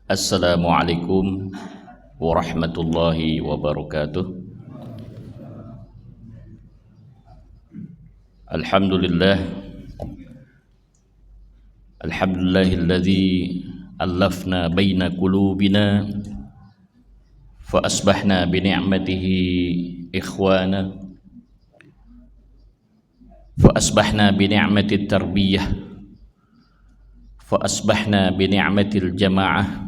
Assalamualaikum warahmatullahi wabarakatuh. Alhamdulillah, alhamdulillahilladzi allafna baina qulubina fa asbahna bi ni'matihi ikhwana fa asbahna bi ni'matit tarbiyah fa asbahna bi ni'matil jamaah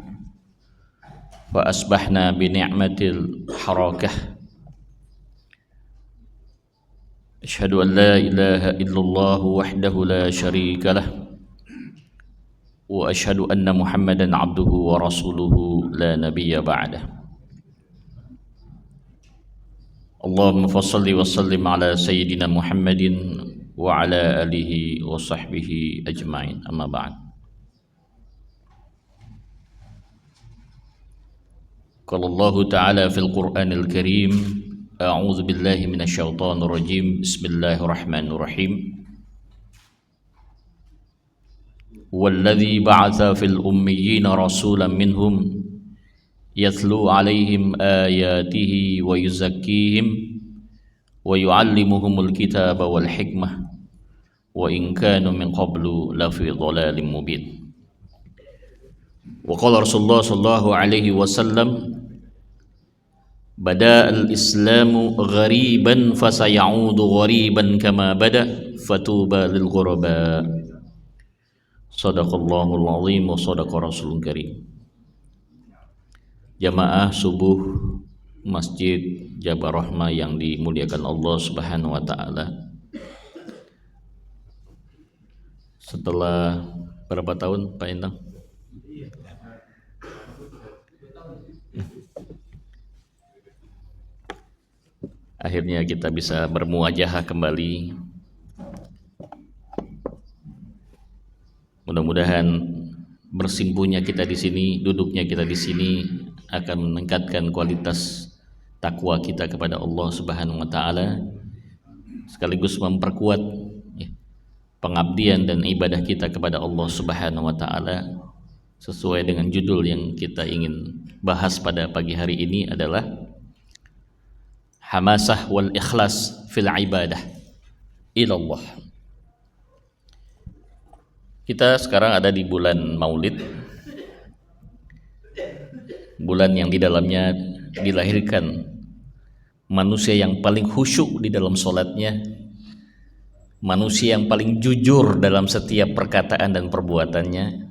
fa asbahna bi ni'matil harakah. Asyhadu an la ilaha illallah wahdahu la syarika lah wa asyhadu anna Muhammadan abduhu wa rasuluhu la nabiyya ba'dah. Allahumma fassalli wa sallim ala sayyidina Muhammadin wa ala alihi wa sahbihi ajma'in. Amma ba'd. Qala Allah ta'ala fil Qur'anil Karim, a'udzu billahi minasyaitonir rajim. Bismillahirrahmanirrahim. Walladzi ba'atsa fil ummiyina rasulan minhum yatlu 'alaihim ayatihi wa yuzakkihim wa yu'allimuhumul kitaba wal hikmah wa in kanu min qablu lafi dhalalin mubin. Wa qala Rasulullah sallallahu alaihi wasallam, bada'al islamu ghariban fasayaudu ghariban kama bada fatuba lil ghuraba. Sadaqallahul azim wa sadaqa rasulun karim. Jamaah subuh Masjid Jabar Rahmah yang dimuliakan Allah Subhanahu wa taala. Setelah berapa tahun Pak Intang? Akhirnya kita bisa bermuajahah kembali. Mudah-mudahan bersimpuhnya kita di sini, duduknya kita di sini akan meningkatkan kualitas takwa kita kepada Allah Subhanahu wa taala, sekaligus memperkuat pengabdian dan ibadah kita kepada Allah Subhanahu wa taala. Sesuai dengan judul yang kita ingin bahas pada pagi hari ini adalah hamasah wal ikhlas fil ibadah ilallah. Kita sekarang ada di bulan Maulid, bulan yang di dalamnya dilahirkan manusia yang paling khusyuk di dalam sholatnya, manusia yang paling jujur dalam setiap perkataan dan perbuatannya,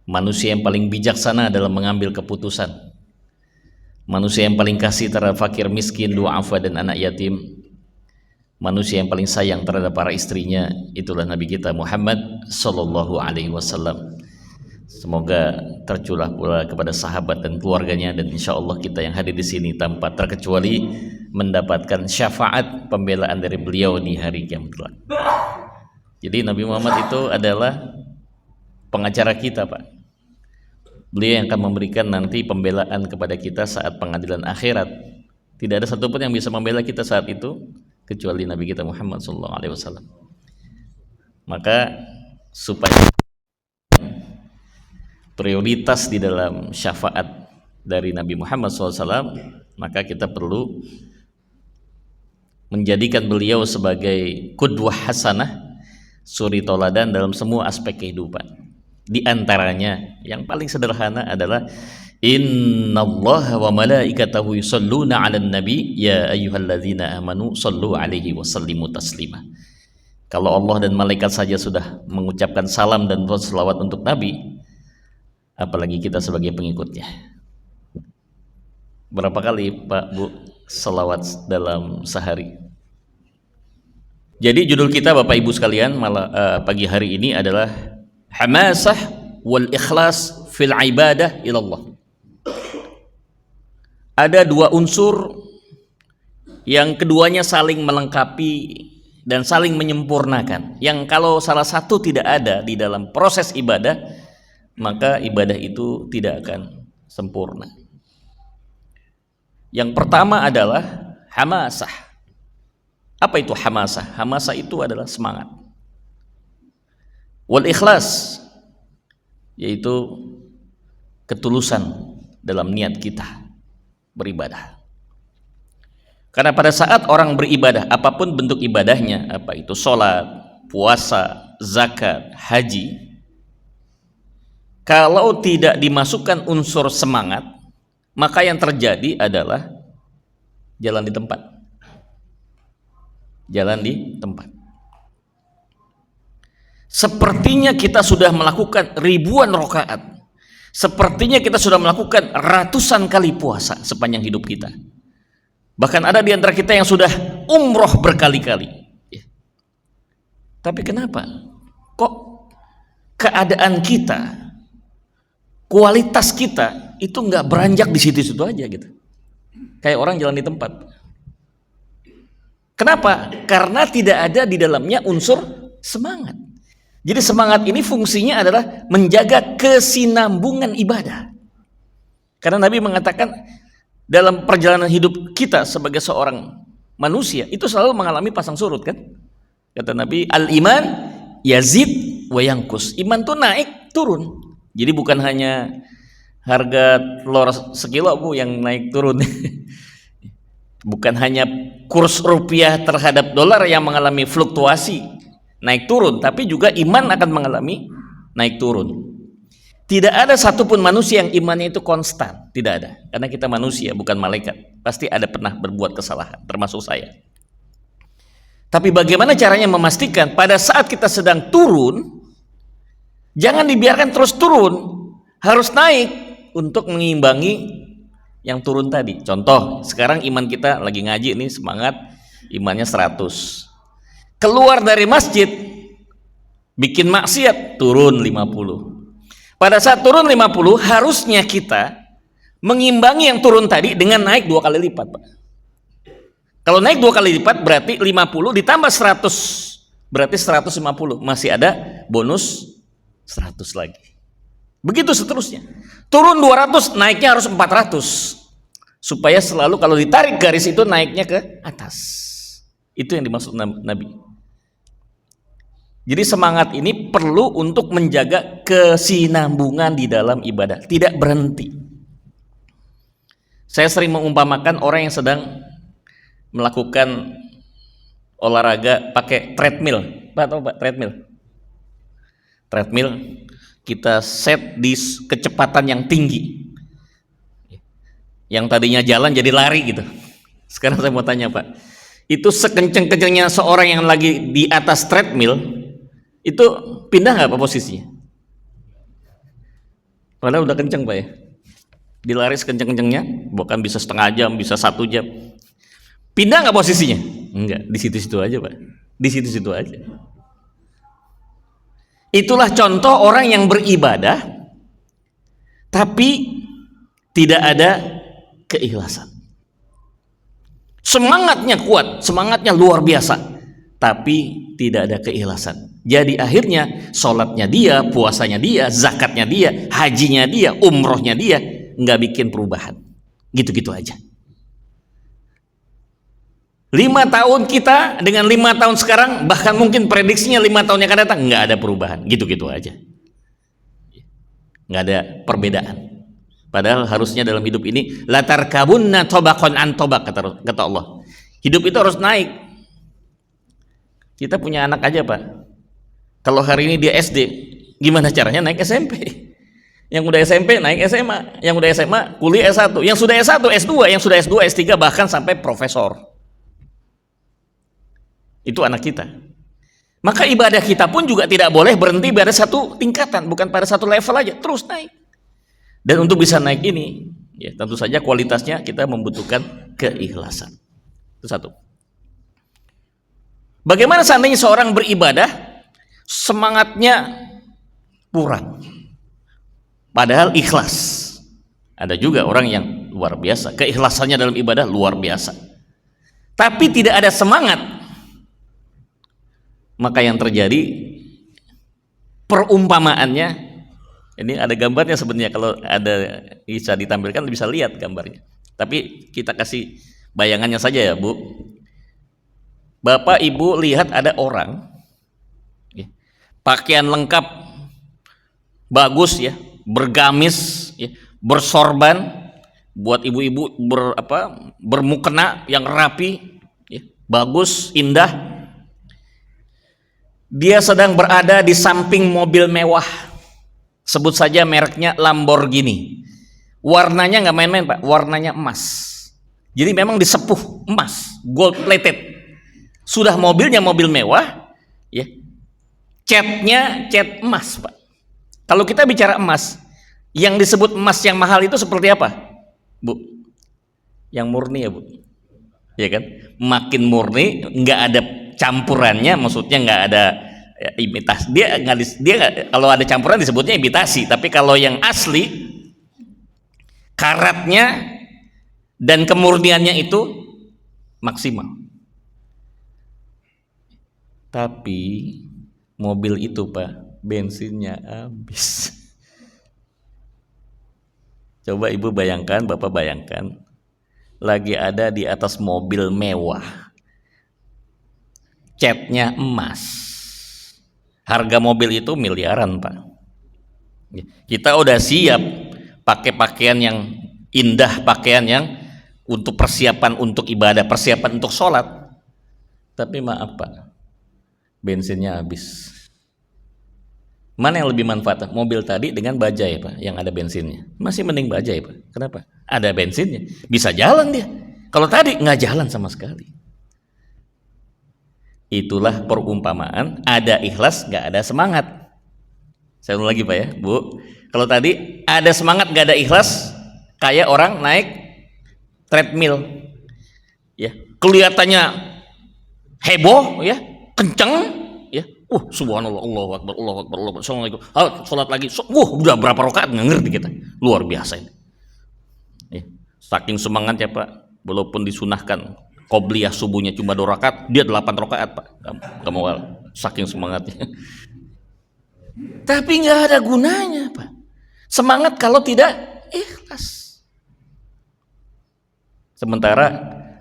manusia yang paling bijaksana dalam mengambil keputusan, manusia yang paling kasih terhadap fakir miskin, du'afa dan anak yatim, manusia yang paling sayang terhadap para istrinya, itulah Nabi kita Muhammad sallallahu alaihi wasallam. Semoga tercurah pula kepada sahabat dan keluarganya, dan insya Allah kita yang hadir di sini tanpa terkecuali mendapatkan syafaat pembelaan dari beliau di hari kiamat kelak. Jadi Nabi Muhammad itu adalah pengacara kita, Pak. Beliau yang akan memberikan nanti pembelaan kepada kita saat pengadilan akhirat. Tidak ada satupun yang bisa membela kita saat itu kecuali Nabi kita Muhammad SAW. Maka supaya prioritas di dalam syafaat dari Nabi Muhammad SAW, maka kita perlu menjadikan beliau sebagai qudwah hasanah, suri toladan dalam semua aspek kehidupan. Di antaranya yang paling sederhana adalah innallaha wa malaikatahu yusholluna 'alan nabi ya ayyuhalladzina amanu shollu 'alaihi wa sallimu taslima. Kalau Allah dan malaikat saja sudah mengucapkan salam dan selawat untuk Nabi, apalagi kita sebagai pengikutnya. Berapa kali Pak Bu selawat dalam sehari? Jadi judul kita Bapak Ibu sekalian pagi hari ini adalah hamasah wal ikhlas fil ibadah ilallah. Ada dua unsur yang keduanya saling melengkapi dan saling menyempurnakan, yang kalau salah satu tidak ada di dalam proses ibadah, maka ibadah itu tidak akan sempurna. Yang pertama adalah hamasah. Apa itu hamasah? Hamasah itu adalah semangat. Wal ikhlas, yaitu ketulusan dalam niat kita beribadah. Karena pada saat orang beribadah, apapun bentuk ibadahnya, apa itu sholat, puasa, zakat, haji, kalau tidak dimasukkan unsur semangat, maka yang terjadi adalah jalan di tempat. Jalan di tempat. Sepertinya kita sudah melakukan ribuan rakaat. Sepertinya kita sudah melakukan ratusan kali puasa sepanjang hidup kita. Bahkan ada di antara kita yang sudah umroh berkali-kali. Tapi kenapa? Kok keadaan kita, kualitas kita itu nggak beranjak di situ-situ aja gitu? Kayak orang jalan di tempat. Kenapa? Karena tidak ada di dalamnya unsur semangat. Jadi semangat ini fungsinya adalah menjaga kesinambungan ibadah. Karena Nabi mengatakan dalam perjalanan hidup kita sebagai seorang manusia itu selalu mengalami pasang surut kan? Kata Nabi, al-iman yazid wa yanqus. Iman tuh naik turun. Jadi bukan hanya harga telur sekilo Bu yang naik turun. Bukan hanya kurs rupiah terhadap dolar yang mengalami fluktuasi naik turun, tapi juga iman akan mengalami naik turun. Tidak ada satupun manusia yang imannya itu konstan, tidak ada. Karena kita manusia, bukan malaikat. Pasti ada pernah berbuat kesalahan, termasuk saya. Tapi bagaimana caranya memastikan pada saat kita sedang turun, jangan dibiarkan terus turun, harus naik untuk mengimbangi yang turun tadi. Contoh, sekarang iman kita lagi ngaji nih, semangat, imannya 100. Keluar dari masjid, bikin maksiat, turun 50. Pada saat turun 50, harusnya kita mengimbangi yang turun tadi dengan naik 2 kali lipat, Pak. Kalau naik 2 kali lipat berarti 50 ditambah 100, berarti 150. Masih ada bonus 100 lagi. Begitu seterusnya. Turun 200, naiknya harus 400. Supaya selalu kalau ditarik garis itu naiknya ke atas. Itu yang dimaksud Nabi. Jadi semangat ini perlu untuk menjaga kesinambungan di dalam ibadah, tidak berhenti. Saya sering mengumpamakan orang yang sedang melakukan olahraga pakai treadmill. Pak, tahu Pak treadmill? Treadmill kita set di kecepatan yang tinggi. Yang tadinya jalan jadi lari gitu. Sekarang saya mau tanya Pak, itu sekenceng-kencengnya seorang yang lagi di atas treadmill, itu pindah nggak Pak posisinya? Padahal udah kenceng Pak ya. Dilari sekenceng-kencengnya, bahkan bisa setengah jam, bisa 1 jam. Pindah nggak posisinya? Enggak, di situ-situ aja Pak. Di situ-situ aja. Itulah contoh orang yang beribadah, tapi tidak ada keikhlasan. Semangatnya kuat, semangatnya luar biasa, tapi tidak ada keikhlasan. Jadi akhirnya sholatnya dia, puasanya dia, zakatnya dia, hajinya dia, umrohnya dia, nggak bikin perubahan. Gitu-gitu aja. 5 tahun kita dengan 5 tahun sekarang, bahkan mungkin prediksinya 5 tahun yang akan datang, nggak ada perubahan. Gitu-gitu aja. Nggak ada perbedaan. Padahal harusnya dalam hidup ini latar kabunna tobakon an tobak, kata Allah. Hidup itu harus naik. Kita punya anak aja Pak. Kalau hari ini dia SD, gimana caranya naik SMP? Yang udah SMP naik SMA, yang udah SMA kuliah S1, yang sudah S1 S2, yang sudah S2 S3 bahkan sampai profesor. Itu anak kita. Maka ibadah kita pun juga tidak boleh berhenti pada satu tingkatan, bukan pada satu level aja, terus naik. Dan untuk bisa naik ini, ya tentu saja kualitasnya kita membutuhkan keikhlasan. Itu satu. Bagaimana seandainya seorang beribadah semangatnya kurang, padahal ikhlas? Ada juga orang yang luar biasa, keikhlasannya dalam ibadah luar biasa, tapi tidak ada semangat. Maka yang terjadi, perumpamaannya, ini ada gambarnya sebenarnya, kalau ada bisa ditampilkan bisa lihat gambarnya, tapi kita kasih bayangannya saja ya Bu. Bapak Ibu lihat ada orang pakaian lengkap bagus ya, bergamis, ya, bersorban, buat ibu-ibu bermukena yang rapi, ya, bagus, indah. Dia sedang berada di samping mobil mewah, sebut saja mereknya Lamborghini. Warnanya nggak main-main Pak, warnanya emas. Jadi memang disepuh emas, gold plated. Sudah mobilnya mobil mewah, ya, catnya cat emas Pak. Kalau kita bicara emas, yang disebut emas yang mahal itu seperti apa, Bu? Yang murni ya Bu, ya kan? Makin murni, nggak ada campurannya, maksudnya nggak ada ya, imitasi. Kalau ada campuran disebutnya imitasi. Tapi kalau yang asli, karatnya dan kemurniannya itu maksimal. Tapi mobil itu Pak, bensinnya habis. Coba ibu bayangkan, bapak bayangkan, lagi ada di atas mobil mewah, catnya emas, harga mobil itu miliaran Pak. Kita udah siap pakai pakaian yang indah, pakaian yang untuk persiapan untuk ibadah, persiapan untuk sholat, tapi maaf Pak, bensinnya habis. Mana yang lebih manfaat, mobil tadi dengan bajai Pak yang ada bensinnya? Masih mending bajai Pak. Kenapa? Ada bensinnya, bisa jalan dia. Kalau tadi nggak jalan sama sekali. Itulah perumpamaan, ada ikhlas nggak ada semangat. Saya ulang lagi Pak ya Bu, kalau tadi ada semangat nggak ada ikhlas, kayak orang naik treadmill, ya, kelihatannya heboh, ya, kenceng, ya, subhanallah, Allahu Akbar, Allahu Akbar, Allahu Akbar, Assalamualaikum, sholat lagi, udah berapa rakaat nggak ngerti kita, luar biasa ini, ya, saking semangatnya Pak, walaupun disunahkan qobliyah subuhnya cuma 2 rakaat, dia 8 rakaat Pak, nggak mau, saking semangatnya. Tapi nggak ada gunanya Pak, semangat kalau tidak ikhlas. Sementara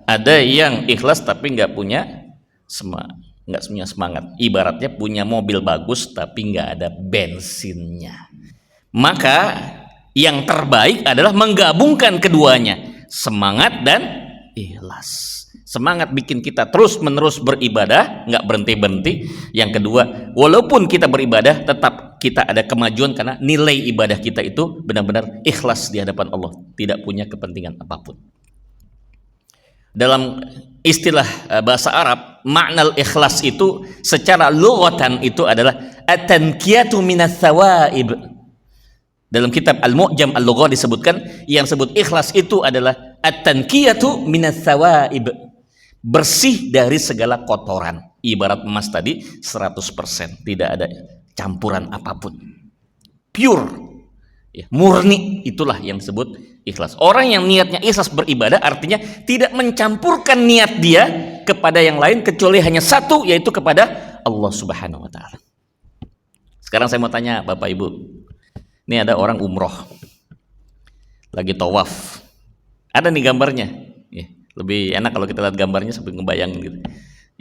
ada yang ikhlas tapi nggak punya semangat. Ibaratnya punya mobil bagus tapi nggak ada bensinnya. Maka yang terbaik adalah menggabungkan keduanya, semangat dan ikhlas. Semangat bikin kita terus menerus beribadah, nggak berhenti-berhenti. Yang kedua, walaupun kita beribadah tetap kita ada kemajuan karena nilai ibadah kita itu benar-benar ikhlas di hadapan Allah, tidak punya kepentingan apapun. Dalam istilah bahasa Arab, makna ikhlas itu secara lughatan itu adalah at-tankiyatu minas thawaib. Dalam kitab Al-Mu'jam Al-Lughah disebutkan yang disebut ikhlas itu adalah at-tankiyatu minas thawaib, bersih dari segala kotoran. Ibarat emas tadi 100%, tidak ada campuran apapun, pure, ya, murni. Itulah yang disebut ikhlas. Orang yang niatnya ikhlas beribadah artinya tidak mencampurkan niat dia kepada yang lain kecuali hanya satu, yaitu kepada Allah Subhanahu wa Ta'ala. Sekarang saya mau tanya Bapak Ibu, ini ada orang umroh lagi tawaf, ada nih gambarnya, ya, lebih enak kalau kita lihat gambarnya sampai ngebayangin gitu,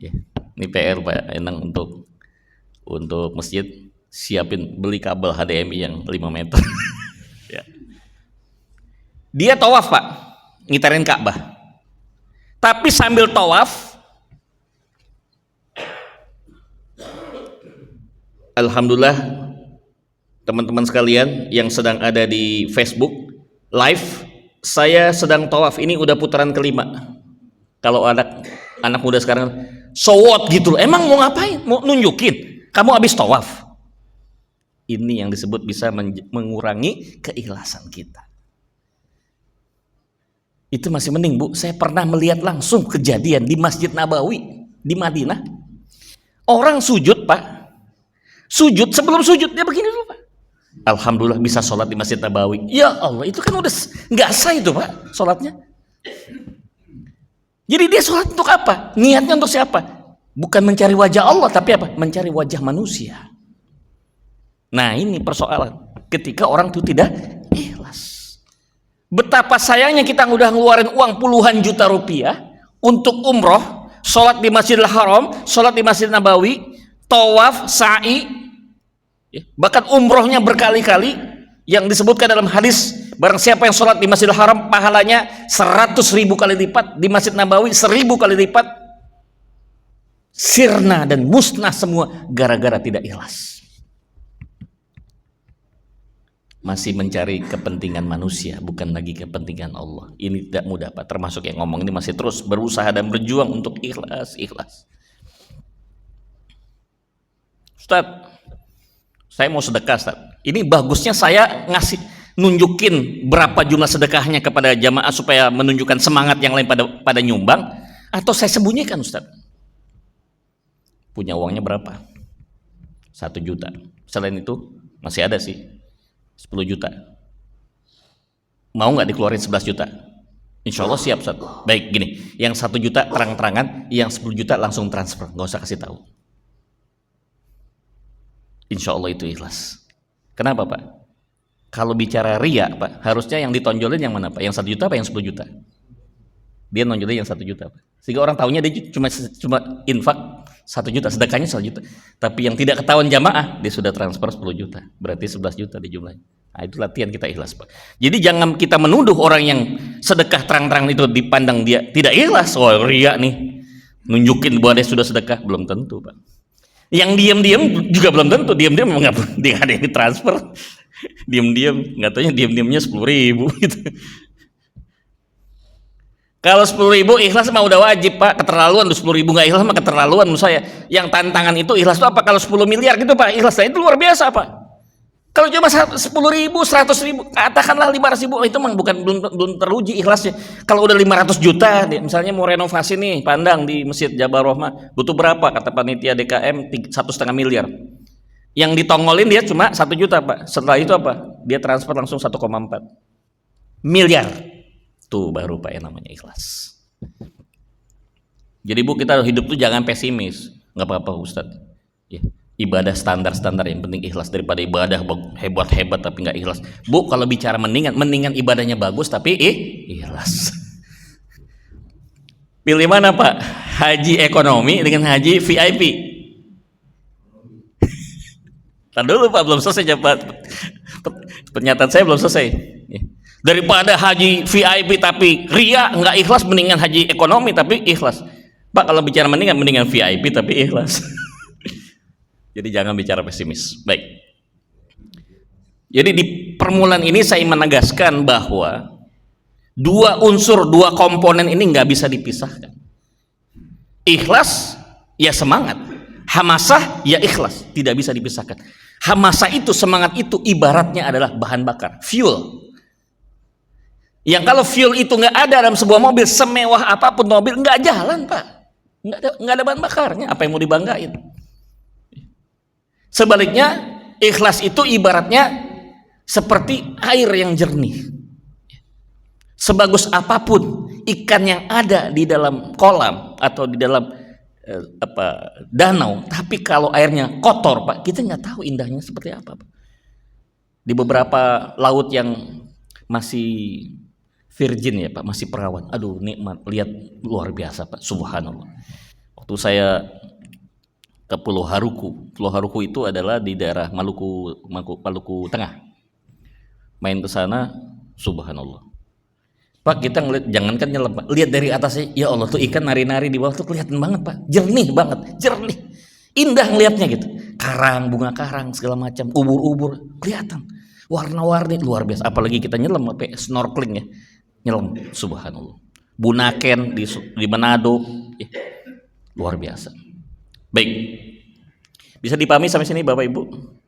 ya. Ini PR Pak Enang untuk masjid, siapin beli kabel HDMI yang 5 meter. Ya. Dia tawaf Pak, ngitarin Ka'bah. Tapi sambil tawaf, alhamdulillah teman-teman sekalian yang sedang ada di Facebook live, saya sedang tawaf. Ini udah putaran kelima. Kalau anak muda sekarang sowot gitu, emang mau ngapain? Mau nunjukin kamu habis tawaf. Ini yang disebut bisa mengurangi keikhlasan kita. Itu masih mending Bu, saya pernah melihat langsung kejadian di Masjid Nabawi di Madinah. Orang sujud Pak, sujud, sebelum sujud dia begini dulu Pak, alhamdulillah bisa sholat di Masjid Nabawi. Ya Allah, itu kan udah nggak sah itu Pak sholatnya. Jadi dia sholat untuk apa? Niatnya untuk siapa? Bukan mencari wajah Allah, tapi apa? Mencari wajah manusia. Nah ini persoalan ketika orang itu tidak ikhlas. Betapa sayangnya kita udah ngeluarin uang puluhan juta rupiah untuk umroh, sholat di Masjidil Haram, sholat di Masjid Nabawi, tawaf, sa'i, bahkan umrohnya berkali-kali, yang disebutkan dalam hadis Barang siapa yang sholat di Masjidil Haram, pahalanya 100.000 kali lipat, di Masjid Nabawi 1.000 kali lipat. Sirna dan musnah semua gara-gara tidak ikhlas. Masih mencari kepentingan manusia, bukan lagi kepentingan Allah. Ini tidak mudah, Pak. Termasuk yang ngomong ini masih terus berusaha dan berjuang untuk ikhlas. Ustaz, saya mau sedekah, Ustaz. Ini bagusnya saya nunjukin berapa jumlah sedekahnya kepada jamaah supaya menunjukkan semangat yang lain pada nyumbang, atau saya sembunyikan, Ustaz? Punya uangnya berapa? 1 juta. Selain itu masih ada sih 10 juta. Mau nggak dikeluarin 11 juta? Insya Allah siap, Ustaz. Baik, gini, yang 1 juta terang-terangan, yang 10 juta langsung transfer, nggak usah kasih tahu. Insya Allah itu ikhlas. Kenapa, Pak? Kalau bicara riya, Pak, harusnya yang ditonjolin yang mana, Pak? Yang 1 juta apa yang 10 juta? Dia nonjolin yang 1 juta, Pak. Sehingga orang tahunya dia cuma infak 1 juta, sedekahnya 1 juta. Tapi yang tidak ketahuan jamaah, dia sudah transfer 10 juta. Berarti 11 juta di jumlahnya. Nah, itu latihan kita ikhlas, Pak. Jadi jangan kita menuduh orang yang sedekah terang-terang itu dipandang dia tidak ikhlas. Oh, riya nih. Nunjukin bahwa dia sudah sedekah, belum tentu, Pak. Yang diam-diam juga belum tentu. Diam-diam memang nggak ada yang ditransfer. Diam-diam, nggak taunya diam-diamnya 10.000 gitu. Kalau 10.000 ikhlas mah udah wajib, Pak. Keterlaluan tuh 10.000 nggak ikhlas mah keterlaluan menurut saya. Yang tantangan itu ikhlas itu apa? Kalau 10 miliar gitu, Pak, ikhlasnya itu luar biasa, Pak. Kalau cuma 10.000, 100.000, katakanlah 500.000, itu mah belum teruji ikhlasnya. Kalau udah 500 juta, misalnya mau renovasi nih pandang di Masjid Jabal Rahmah, butuh berapa? Kata panitia DKM 1,5 miliar. Yang ditongolin dia cuma 1 juta, Pak. Setelah itu apa? Dia transfer langsung 1,4 miliar. Tuh baru, Pak, yang namanya ikhlas. Jadi, Bu, kita hidup tuh jangan pesimis. Nggak apa-apa, Ustadz ya, ibadah standar-standar, yang penting ikhlas, daripada ibadah hebat-hebat tapi nggak ikhlas. Bu, kalau bicara mendingan ibadahnya bagus tapi ikhlas. Pilih mana, Pak? Haji ekonomi dengan haji VIP? Tadi dulu, Pak, belum selesai jawaban. Pernyataan saya belum selesai. Daripada haji VIP tapi ria nggak ikhlas, mendingan haji ekonomi tapi ikhlas. Pak, kalau bicara mendingan VIP tapi ikhlas. Jadi jangan bicara pesimis. Baik. Jadi di permulaan ini saya menegaskan bahwa dua unsur, dua komponen ini nggak bisa dipisahkan. Ikhlas ya semangat, hamasah ya ikhlas, tidak bisa dipisahkan. Hamasah itu, semangat itu ibaratnya adalah bahan bakar, fuel. Yang kalau fuel itu nggak ada dalam sebuah mobil, semewah apapun mobil, nggak jalan, Pak. Nggak ada bahan bakarnya, apa yang mau dibanggain? Sebaliknya, ikhlas itu ibaratnya seperti air yang jernih. Sebagus apapun ikan yang ada di dalam kolam atau di dalam danau, tapi kalau airnya kotor, Pak, kita nggak tahu indahnya seperti apa, Pak. Di beberapa laut yang masih virgin ya, Pak, masih perawan, aduh nikmat, lihat luar biasa, Pak, subhanallah. Waktu saya ke Pulau Haruku itu adalah di daerah Maluku Tengah, main ke sana, subhanallah, Pak, kita ngeliat, jangankan nyelam, Pak, lihat dari atasnya, ya Allah, tuh ikan nari-nari di bawah tuh kelihatan banget, Pak, jernih banget, jernih, indah ngelihatnya gitu, karang, bunga karang segala macam, ubur-ubur kelihatan, warna-warni luar biasa. Apalagi kita nyelam, snorkeling ya, nyelam, subhanallah. Bunaken di Manado ya, luar biasa. Baik, bisa dipahami sampai sini, Bapak Ibu?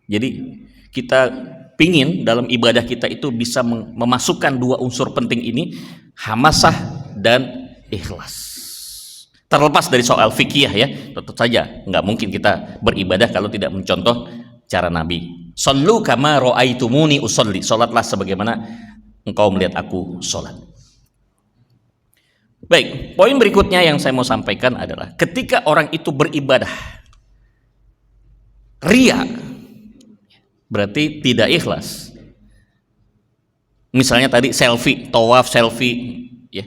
Jadi kita pingin dalam ibadah kita itu bisa memasukkan dua unsur penting ini, hamasah dan ikhlas. Terlepas dari soal fikih ya, tentu saja nggak mungkin kita beribadah kalau tidak mencontoh cara Nabi. Shallu kama ra'aitumuni usolli, salatlah sebagaimana engkau melihat aku salat. Baik, poin berikutnya yang saya mau sampaikan adalah ketika orang itu beribadah riya, berarti tidak ikhlas. Misalnya tadi selfie, tawaf selfie ya.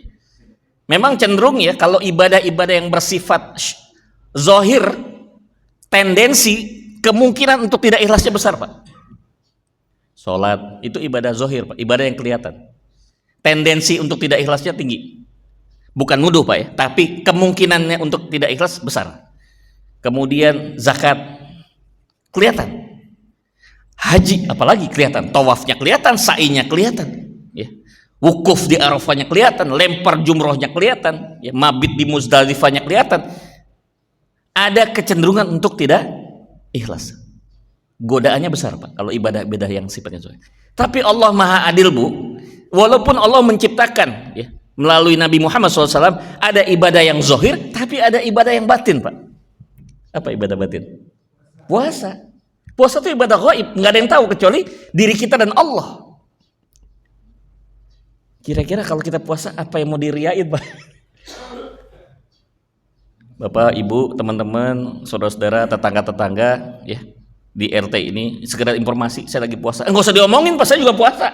Memang cenderung ya, kalau ibadah-ibadah yang bersifat zahir, tendensi kemungkinan untuk tidak ikhlasnya besar, Pak. Sholat itu ibadah zohir, Pak, ibadah yang kelihatan. Tendensi untuk tidak ikhlasnya tinggi. Bukan nuduh, Pak, ya, tapi kemungkinannya untuk tidak ikhlas besar. Kemudian zakat kelihatan. Haji apalagi kelihatan, tawafnya kelihatan, sa'inya kelihatan, ya. Wukuf di Arafahnya kelihatan, lempar jumrohnya kelihatan, ya. Mabit di Muzdalifahnya kelihatan. Ada kecenderungan untuk tidak ikhlas. Godaannya besar, Pak, kalau ibadah-ibadah yang sifatnya zohir. Tapi Allah Maha Adil, Bu. Walaupun Allah menciptakan, ya, melalui Nabi Muhammad SAW ada ibadah yang zohir, tapi ada ibadah yang batin, Pak. Apa ibadah batin? Puasa. Puasa itu ibadah gaib, nggak ada yang tahu kecuali diri kita dan Allah. Kira-kira kalau kita puasa apa yang mau diriain, Pak? Bapak, Ibu, teman-teman, saudara-saudara, tetangga-tetangga, ya, di RT ini sekedar informasi, saya lagi puasa. Nggak usah diomongin, Pak, saya juga puasa.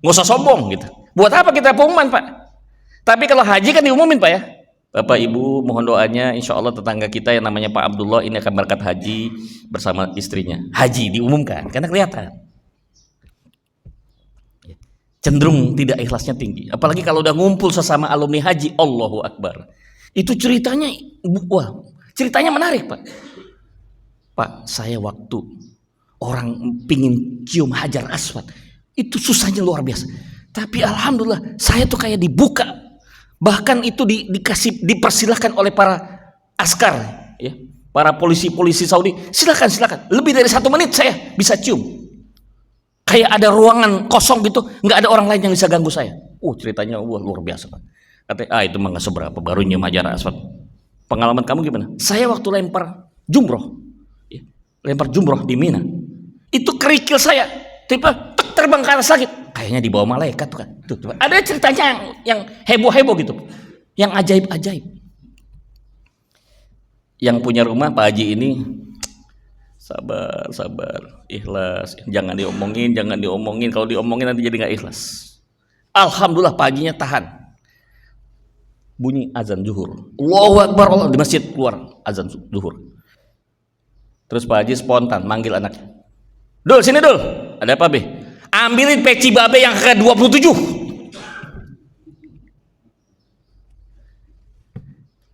Nggak usah sombong gitu. Buat apa kita pengumuman, Pak? Tapi kalau haji kan diumumin, Pak, ya. Bapak Ibu mohon doanya, insya Allah tetangga kita yang namanya Pak Abdullah ini akan berangkat haji bersama istrinya. Haji diumumkan karena kelihatan. Cenderung tidak ikhlasnya tinggi. Apalagi kalau udah ngumpul sesama alumni haji, Allahu Akbar. Itu ceritanya, wah, ceritanya menarik, Pak. Pak, saya waktu orang pingin cium Hajar Aswad, itu susahnya luar biasa. Tapi alhamdulillah, saya tuh kayak dibuka. Bahkan itu dipersilahkan oleh para askar, ya, para polisi-polisi Saudi. Silakan. Lebih dari 1 menit saya bisa cium. Kayak ada ruangan kosong gitu, nggak ada orang lain yang bisa ganggu saya. Ceritanya luar biasa, Pak. Katanya, itu mah nggak seberapa, baru nyium Hajar Aswad. Pengalaman kamu gimana? Saya waktu lempar jumroh, ya, lempar jumroh di Mina, itu kerikil saya, tiba terbang ke atas langit. Kayaknya di bawah malaikat tuh kan. Tuh, ada ceritanya yang heboh-heboh gitu, yang ajaib-ajaib. Yang punya rumah Pak Haji ini sabar, ikhlas, jangan diomongin. Kalau diomongin nanti jadi nggak ikhlas. Alhamdulillah Pak Hajinya tahan. Bunyi azan zuhur, Allahu Akbar, Allah di masjid keluar azan zuhur. Terus Pak Haji spontan manggil anaknya, Dul, sini Dul, ada apa Be? Ambilin peci babe yang ke-27.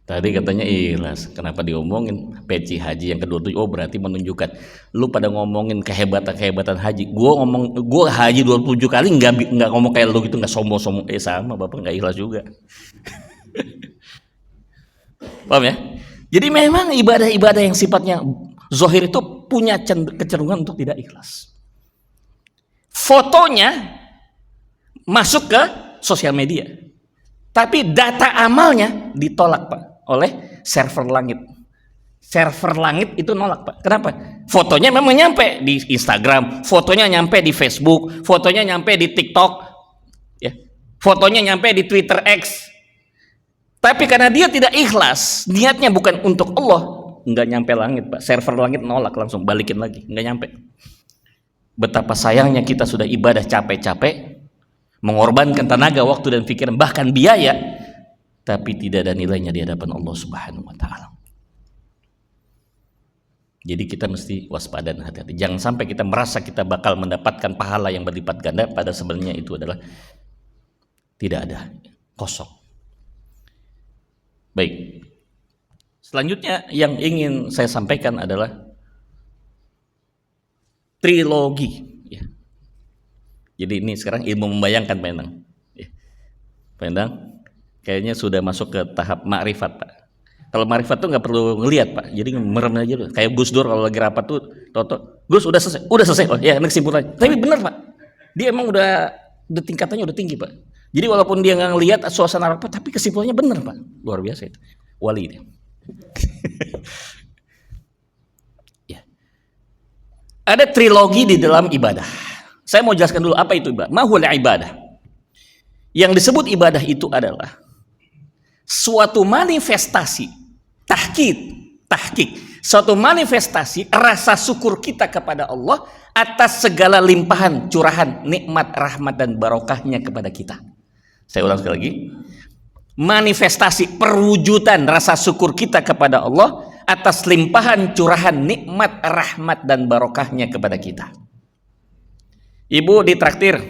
Tadi katanya ikhlas, kenapa diomongin peci haji yang ke-27? Berarti menunjukkan lu pada ngomongin kehebatan haji. Gua haji 27 kali nggak ngomong kayak lu gitu, nggak sombong. Sama Bapak nggak ikhlas juga. Paham ya? Jadi memang ibadah-ibadah yang sifatnya zohir itu punya kecenderungan untuk tidak ikhlas. Fotonya masuk ke sosial media, tapi data amalnya ditolak, Pak, oleh server langit. Server langit itu nolak, Pak. Kenapa? Fotonya memang nyampe di Instagram, fotonya nyampe di Facebook, fotonya nyampe di TikTok, ya, fotonya nyampe di Twitter X. Tapi karena dia tidak ikhlas, niatnya bukan untuk Allah, nggak nyampe langit, Pak. Server langit nolak, langsung balikin lagi, nggak nyampe. Betapa sayangnya kita sudah ibadah capek-capek, mengorbankan tenaga, waktu dan pikiran, bahkan biaya, tapi tidak ada nilainya di hadapan Allah Subhanahu wa taala. Jadi kita mesti waspada dan hati-hati. Jangan sampai kita merasa kita bakal mendapatkan pahala yang berlipat ganda, pada sebenarnya itu adalah tidak ada, kosong. Baik. Selanjutnya yang ingin saya sampaikan adalah trilogi, ya. Jadi ini sekarang ilmu membayangkan, Pak Endang. Ya. Pak Endang kayaknya sudah masuk ke tahap makrifat, Pak. Kalau makrifat tuh nggak perlu ngelihat, Pak. Jadi merem aja dulu. Kayak Gus Dur kalau lagi rapat tuh, toto, Gus udah selesai. Oh ya, ini kesimpulannya. Tapi benar, Pak. Dia emang udah tingkatannya udah tinggi, Pak. Jadi walaupun dia nggak ngelihat suasana rapat, tapi kesimpulannya benar, Pak. Luar biasa itu. Wali dia. Ada trilogi di dalam ibadah. Saya mau jelaskan dulu apa itu ibadah. Mahul ibadah. Yang disebut ibadah itu adalah suatu manifestasi tahqiq, suatu manifestasi rasa syukur kita kepada Allah atas segala limpahan, curahan, nikmat, rahmat dan barokahnya kepada kita. Saya ulang sekali lagi. Manifestasi perwujudan rasa syukur kita kepada Allah atas limpahan, curahan, nikmat, rahmat dan barokahnya kepada kita. Ibu ditraktir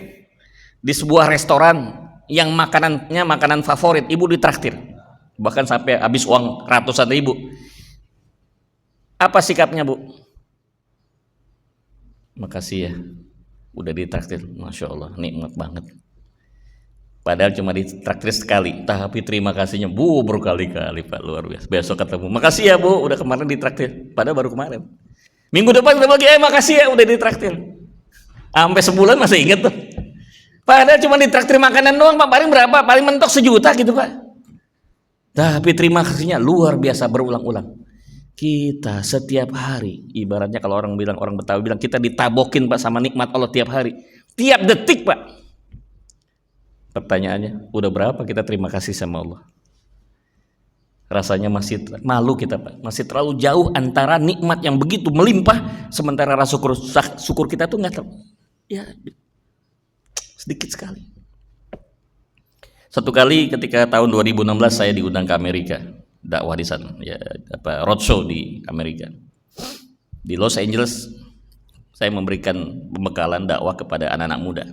di sebuah restoran yang makanannya makanan favorit, ibu ditraktir bahkan sampai habis uang ratusan ribu. Apa sikapnya, Bu? Makasih ya, udah ditraktir. Masya Allah, nikmat banget. Padahal cuma ditraktir sekali, tapi terima kasihnya berkali-kali, Pak, luar biasa. Besok ketemu, makasih ya Bu, udah kemarin ditraktir. Padahal baru kemarin. Minggu depan udah lagi, makasih ya udah ditraktir. Sampai sebulan masih inget tuh. Padahal cuma ditraktir makanan doang, Pak. Paling berapa? Paling mentok 1 juta gitu, Pak. Tapi terima kasihnya luar biasa, berulang-ulang. Kita setiap hari, ibaratnya kalau orang Betawi bilang, kita ditabokin, Pak, sama nikmat Allah tiap hari, tiap detik, Pak. Pertanyaannya, udah berapa kita terima kasih sama Allah? Rasanya masih malu kita, Pak. Masih terlalu jauh antara nikmat yang begitu melimpah, sementara rasa syukur kita tuh nggak ya sedikit sekali. Satu kali ketika tahun 2016 saya diundang ke Amerika, dakwah di sana, ya roadshow di Amerika. Di Los Angeles saya memberikan pembekalan dakwah kepada anak-anak muda.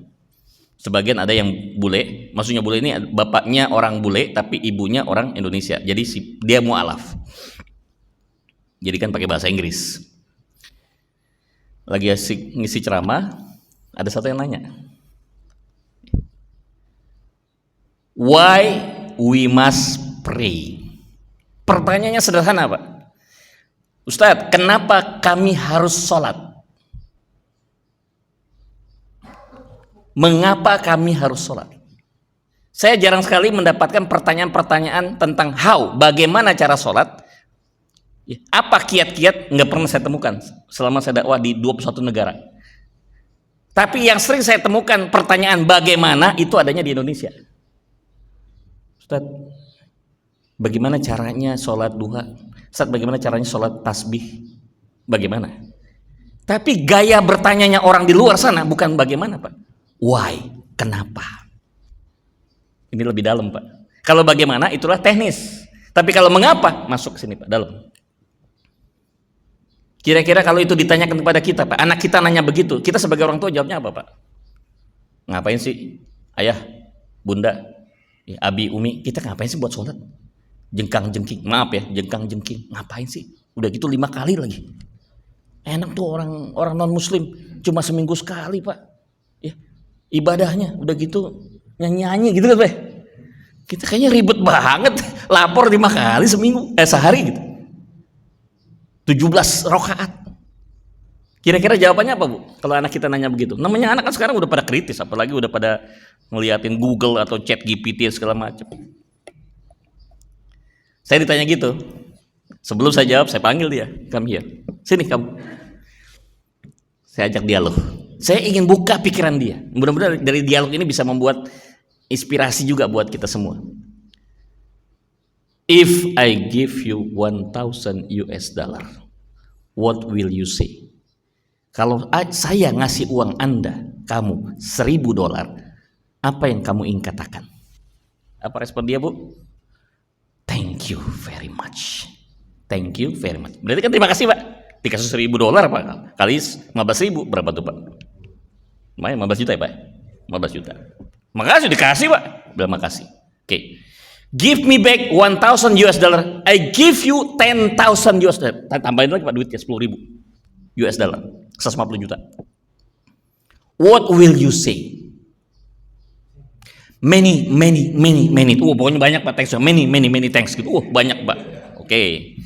Sebagian ada yang bule, maksudnya bule ini bapaknya orang bule tapi ibunya orang Indonesia. Jadi dia mu'alaf. Jadi kan pakai bahasa Inggris. Lagi asik ngisi ceramah, ada satu yang nanya, why we must pray? Pertanyaannya sederhana, Pak. Ustadz, kenapa kami harus sholat? Mengapa kami harus sholat? Saya jarang sekali mendapatkan pertanyaan-pertanyaan tentang bagaimana cara sholat. Apa kiat-kiat, nggak pernah saya temukan selama saya dakwah di 21 negara. Tapi yang sering saya temukan pertanyaan bagaimana itu adanya di Indonesia. Ustaz, bagaimana caranya sholat duha? Ustaz, bagaimana caranya sholat tasbih? Bagaimana? Tapi gaya bertanyanya orang di luar sana bukan bagaimana, Pak. Why? Kenapa? Ini lebih dalam, Pak. Kalau bagaimana itulah teknis. Tapi kalau mengapa, masuk ke sini, Pak, dalam. Kira-kira kalau itu ditanyakan kepada kita, Pak, anak kita nanya begitu, kita sebagai orang tua jawabnya apa, Pak? Ngapain sih ayah, bunda, abi, umi, kita ngapain sih buat sholat? Jengkang-jengking, maaf ya, jengkang-jengking, ngapain sih? Udah gitu 5 kali lagi. Enak tuh orang non muslim cuma seminggu sekali, Pak. Ya, ibadahnya udah gitu nyanyi gitu kan, Pak. Kita kayaknya ribet banget, lapor 5 kali sehari gitu. 17 rakaat. Kira-kira jawabannya apa, Bu? Kalau anak kita nanya begitu. Namanya anak kan sekarang udah pada kritis, apalagi udah pada ngeliatin Google atau Chat GPT segala macam. Saya ditanya gitu. Sebelum saya jawab, saya panggil dia, "Come here. Sini kamu." Saya ajak dialog. Saya ingin buka pikiran dia. Mudah-mudahan dari dialog ini bisa membuat inspirasi juga buat kita semua. If I give you 1,000 US dollar, what will you say? Kalau saya ngasih uang Anda, kamu 1.000 dolar, apa yang kamu ingin katakan? Apa respon dia, Bu? Thank you very much. Thank you very much. Berarti kan terima kasih, Pak. Dikasih 1.000 dolar, Pak. Kali 15.000, berapa tuh, Pak? Lumayan, 15 juta ya, Pak? 15 juta. Makasih dikasih, Pak. Bilang makasih. Oke. Give me back 1,000 US dollar. I give you 10,000 US dollar. Tambahin lagi, Pak, duitnya 10.000 US dollar. 150 juta. What will you say? Many. Pokoknya banyak, Pak, thanks. Many thanks gitu. Banyak, Pak. Oke.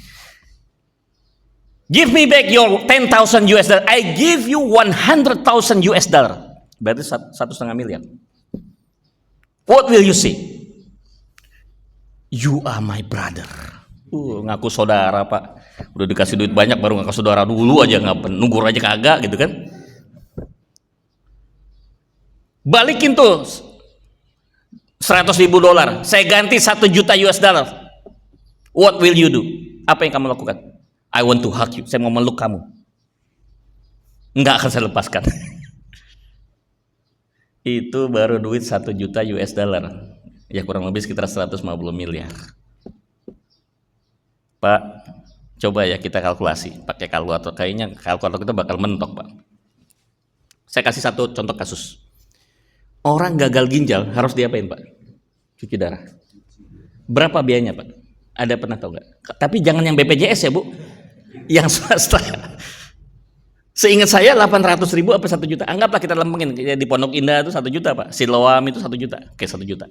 Give me back your 10,000 US dollar. I give you 100,000 US dollar. Berarti 1,5 miliar. What will you say? You are my brother. Ngaku saudara, Pak. Udah dikasih duit banyak baru ngaku saudara dulu aja, nunggur aja kagak gitu kan. Balikin tuh 100.000 dolar. Saya ganti 1 juta US dollar. What will you do? Apa yang kamu lakukan? I want to hug you. Saya mau meluk kamu. Enggak akan saya lepaskan. Itu baru duit 1 juta US dollar. Ya kurang lebih sekitar 150 miliar. Pak, coba ya kita kalkulasi pakai kalkulator. Kayaknya kalkulator kita bakal mentok, Pak. Saya kasih satu contoh kasus. Orang gagal ginjal harus diapain Pak? Cuci darah. Berapa biayanya Pak? Ada pernah tahu nggak? Tapi jangan yang BPJS ya Bu, yang swasta. Seingat saya 800.000 apa 1 juta. Anggaplah kita lempengin di Pondok Indah itu 1 juta Pak. Siloam itu 1 juta. Oke 1 juta.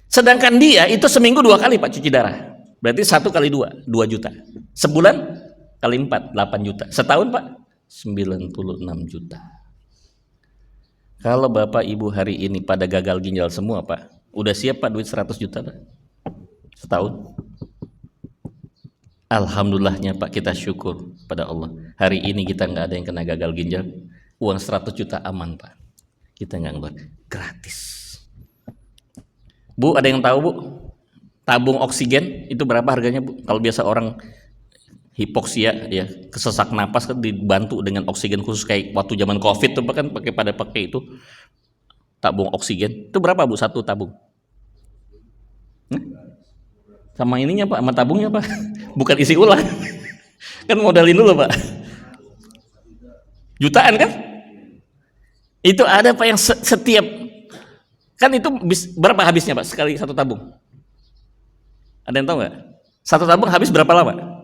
Sedangkan dia itu seminggu 2 kali Pak cuci darah. Berarti 1 kali 2, 2 juta. Sebulan kali 4, 8 juta. Setahun Pak 96 juta. Kalau Bapak Ibu hari ini pada gagal ginjal semua Pak, udah siap Pak duit 100 juta Pak? Setahun? Alhamdulillahnya Pak, kita syukur pada Allah. Hari ini kita nggak ada yang kena gagal ginjal. Uang 100 juta aman Pak. Kita nggak ngeluar, gratis. Bu, ada yang tahu Bu? Tabung oksigen itu berapa harganya Bu? Kalau biasa orang hipoksia ya, kesesak napas kan dibantu dengan oksigen khusus kayak waktu zaman Covid tuh kan pakai itu tabung oksigen. Itu berapa Bu satu tabung? Sama ininya Pak, sama tabungnya Pak. Bukan isi ulang. Kan modalin dulu Pak. Jutaan kan? Itu ada Pak yang setiap kan itu berapa habisnya Pak sekali satu tabung? Ada yang tahu nggak? Satu tabung habis berapa lama?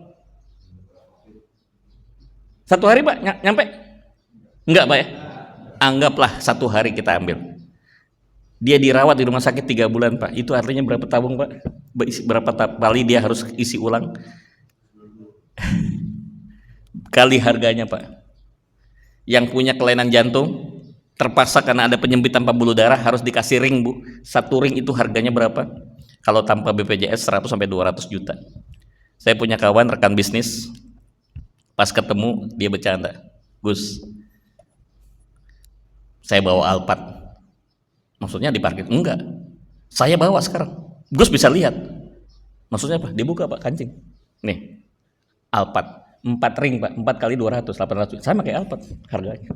1 hari Pak? Nyampe? Enggak Pak ya? Anggaplah 1 hari kita ambil. Dia dirawat di rumah sakit 3 bulan Pak. Itu artinya berapa tabung Pak? Berapa kali dia harus isi ulang? Kali harganya Pak. Yang punya kelainan jantung terpaksa karena ada penyempitan pembuluh darah harus dikasih ring Bu. 1 ring itu harganya berapa? Kalau tanpa BPJS 100 sampai 200 juta. Saya punya kawan rekan bisnis. Pas ketemu dia bercanda, Gus, saya bawa Alphard. Maksudnya diparkir? Enggak, saya bawa sekarang. Gus bisa lihat. Maksudnya apa? Dibuka Pak kancing. Nih, Alphard 4 ring Pak, 4 kali 200, 800. Saya pakai Alphard harganya.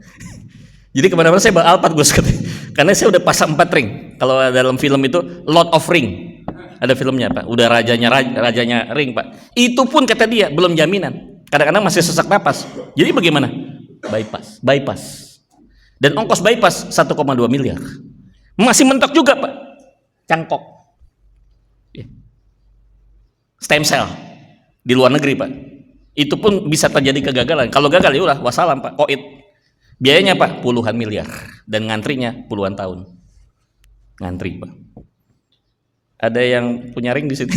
Jadi kemana-mana saya bawa Alphard Gus, karena saya udah pasang 4 ring. Kalau dalam film itu Lord of Ring, ada filmnya Pak. Udah rajanya ring Pak. Itu pun kata dia belum jaminan. Kadang-kadang masih sesak napas. Jadi bagaimana? Bypass. Dan ongkos bypass 1,2 miliar. Masih mentok juga Pak. Cangkok. Stem cell di luar negeri Pak. Itu pun bisa terjadi kegagalan. Kalau gagal ya udah wassalam Pak. Koit. Biayanya Pak puluhan miliar dan ngantrinya puluhan tahun. Ngantri Pak. Ada yang punya ring di situ?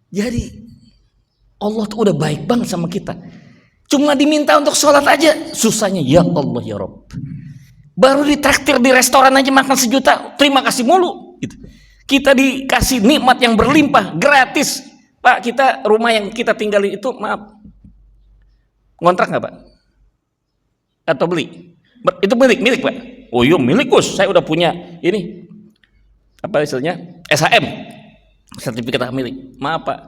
Jadi Allah tuh udah baik banget sama kita. Cuma diminta untuk sholat aja susahnya, ya Allah ya Rabb. Baru ditraktir di restoran aja makan 1 juta, terima kasih mulu gitu. Kita dikasih nikmat yang berlimpah gratis Pak. Kita rumah yang kita tinggali itu maaf, ngontrak nggak Pak? Atau beli? Itu milik Pak? Oh iya milik Gus, saya udah punya ini apa istilahnya SHM, sertifikat hak milik. Maaf Pak,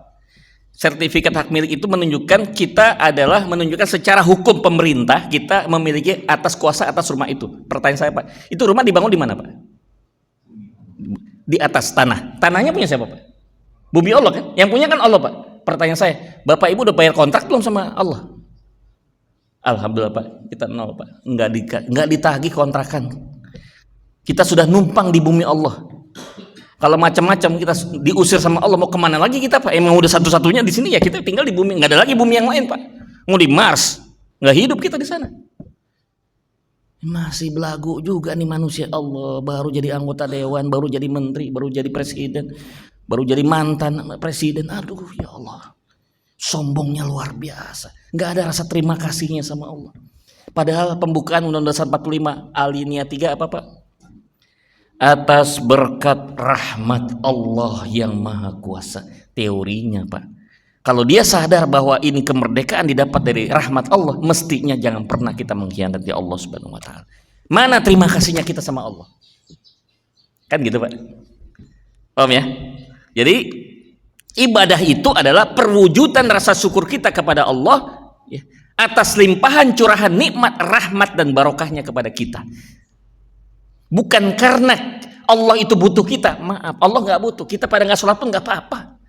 sertifikat hak milik itu menunjukkan kita adalah menunjukkan secara hukum pemerintah kita memiliki atas kuasa atas rumah itu. Pertanyaan saya Pak, itu rumah dibangun di mana Pak? Di atas tanah. Tanahnya punya siapa Pak? Bumi Allah kan? Yang punya kan Allah Pak. Pertanyaan saya, Bapak Ibu udah bayar kontrak belum sama Allah? Alhamdulillah Pak, kita nol Pak. Enggak ditagih kontrakan. Kita sudah numpang di bumi Allah. Kalau macam-macam kita diusir sama Allah, mau kemana lagi kita Pak? Emang udah satu-satunya di sini ya, kita tinggal di bumi, nggak ada lagi bumi yang lain Pak. Mau di Mars, nggak hidup kita di sana. Masih belagu juga nih manusia Allah, baru jadi anggota dewan, baru jadi menteri, baru jadi presiden, baru jadi mantan presiden. Aduh ya Allah, sombongnya luar biasa. Nggak ada rasa terima kasihnya sama Allah. Padahal pembukaan Undang-Undang Dasar 45 alinea 3 apa Pak? Atas berkat rahmat Allah yang maha kuasa. Teorinya Pak, kalau dia sadar bahwa ini kemerdekaan didapat dari rahmat Allah, mestinya jangan pernah kita mengkhianati Allah Subhanahu wa taala. Mana terima kasihnya kita sama Allah? Kan gitu Pak. Paham ya? Jadi ibadah itu adalah perwujudan rasa syukur kita kepada Allah ya, atas limpahan curahan nikmat, rahmat dan barokahnya kepada kita. Bukan karena Allah itu butuh kita. Maaf, Allah nggak butuh. Kita pada nggak sholat pun nggak apa-apa.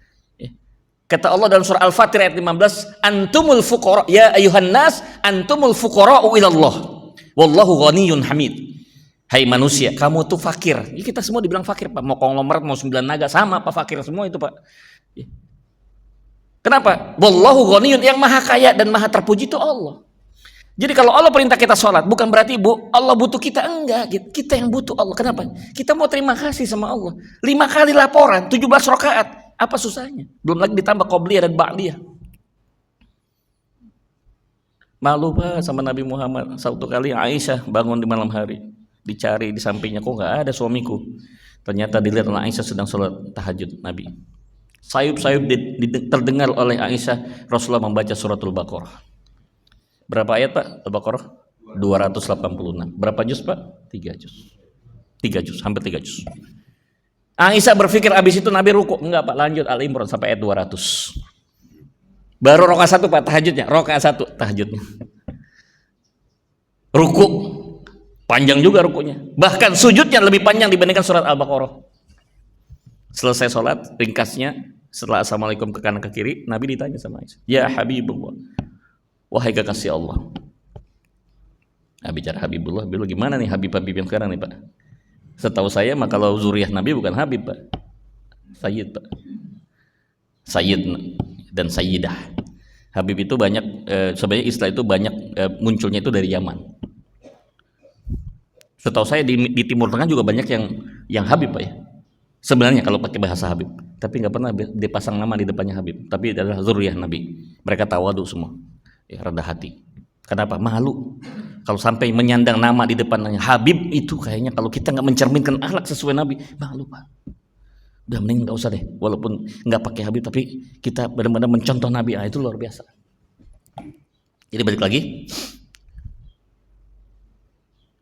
Kata Allah dalam surah Al-Fatir ayat 15, antumul fuqara ya ayuhan nas antumul fuqara'u ilallah wallahu ghaniyyun hamid. Hai manusia, kamu tuh fakir. Ya, kita semua dibilang fakir, Pak. Mau konglomerat, mau 9 naga sama Pak, fakir semua itu, Pak. Kenapa? Wallahu ghaniyyun, yang maha kaya dan maha terpuji itu Allah. Jadi kalau Allah perintah kita sholat, bukan berarti Allah butuh kita, enggak. Kita yang butuh Allah. Kenapa? Kita mau terima kasih sama Allah. 5 kali laporan, 17 rakaat. Apa susahnya? Belum lagi ditambah qobliyah dan ba'diyah. Malu Pak sama Nabi Muhammad. Satu kali Aisyah bangun di malam hari, dicari di sampingnya, kok nggak ada suamiku. Ternyata dilihat oleh Aisyah sedang sholat tahajud Nabi. Sayup-sayup terdengar oleh Aisyah Rasulullah membaca suratul Baqarah. Berapa ayat Pak? Al-Baqarah 286. Berapa juz Pak? 3 juz. 3 juz, hampir 3 juz. Aisyah berpikir abis itu Nabi ruku. Enggak Pak, lanjut Al-Imran sampai ayat 200. Baru rakaat 1 Pak tahajudnya, rakaat 1 tahajudnya. Ruku panjang juga rukunya. Bahkan sujudnya lebih panjang dibandingkan surat Al-Baqarah. Selesai sholat, ringkasnya setelah assalamualaikum ke kanan ke kiri, Nabi ditanya sama Aisyah, ya Habibullah, wahai kekasih Allah. Nah, bicara Habibullah, bilang gimana nih Habib-Habib yang sekarang nih Pak? Setahu saya mah kalau zuriyah Nabi bukan Habib Pak, Sayyid Pak, Sayyid dan Sayyidah. Habib itu banyak, sebenarnya istilah itu banyak munculnya itu dari Yaman. Setahu saya di Timur Tengah juga banyak yang Habib Pak ya. Sebenarnya kalau pakai bahasa Habib, tapi nggak pernah dipasang nama di depannya Habib. Tapi adalah zuriyah Nabi. Mereka tawadu semua, ya, rendah hati. Kenapa? Malu kalau sampai menyandang nama di depannya Habib itu, kayaknya kalau kita nggak mencerminkan akhlak sesuai Nabi, malu Pak. Udah mending nggak usah deh, walaupun nggak pakai Habib, tapi kita benar-benar mencontoh Nabi. Itu luar biasa. Jadi balik lagi,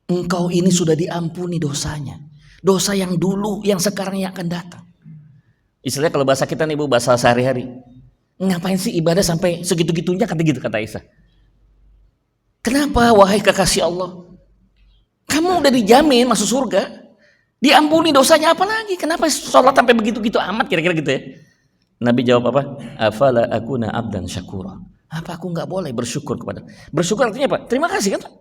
engkau ini sudah diampuni dosanya. Dosa yang dulu, yang sekarang, yang akan datang. Istilahnya kalau bahasa kita nih Bu, bahasa sehari-hari, ngapain sih ibadah sampai segitu-gitunya, kata gitu kata Aisyah. Kenapa wahai kekasih Allah? Kamu udah dijamin masuk surga, diampuni dosanya, apa lagi? Kenapa sholat sampai begitu-gitu amat, kira-kira gitu ya? Nabi jawab apa? Afala akuna abdan syakura. Apa aku nggak boleh bersyukur kepada? Bersyukur artinya apa? Terima kasih kan Pak?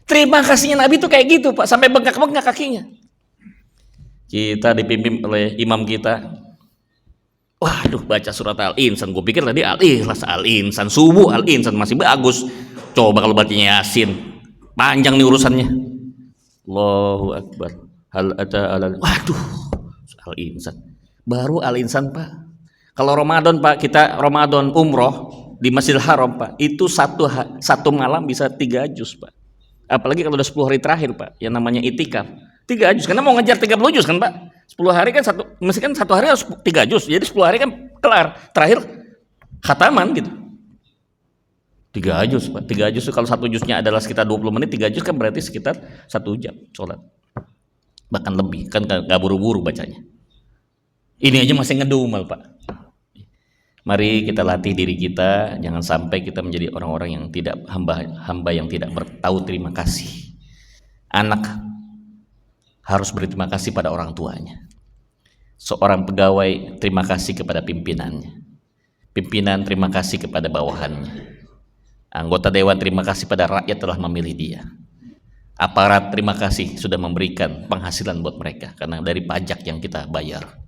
Terima kasihnya Nabi itu kayak gitu Pak, sampai bengkak-bengkak kakinya. Kita dipimpin oleh imam kita, waduh baca surat Al-Insan, gue pikir tadi Al-Ikhlas, Al-Insan, subuh Al-Insan masih bagus. Coba kalau bacanya Yasin, panjang nih urusannya. Allahu Akbar. Waduh, Al-Insan. Baru Al-Insan Pak. Kalau Ramadan Pak, kita Ramadan umroh di Masjidil Haram Pak, itu satu malam bisa 3 juz Pak. Apalagi kalau udah 10 hari terakhir Pak, yang namanya itikaf. 3 juz, karena mau ngejar 30 juz kan Pak. 10 hari kan mesti kan 1 hari harus 3 juz. Jadi 10 hari kan kelar. Terakhir khataman gitu. 3 juz Pak. 3 juz kalau 1 juznya adalah sekitar 20 menit, 3 juz kan berarti sekitar 1 jam sholat. Bahkan lebih, kan gak buru-buru bacanya. Ini aja masih ngedumel Pak. Mari kita latih diri kita, jangan sampai kita menjadi orang-orang yang tidak hamba yang tidak bertahu terima kasih. Anak harus berterima kasih pada orang tuanya. Seorang pegawai terima kasih kepada pimpinannya. Pimpinan terima kasih kepada bawahannya. Anggota dewan terima kasih pada rakyat telah memilih dia. Aparat terima kasih sudah memberikan penghasilan buat mereka karena dari pajak yang kita bayar.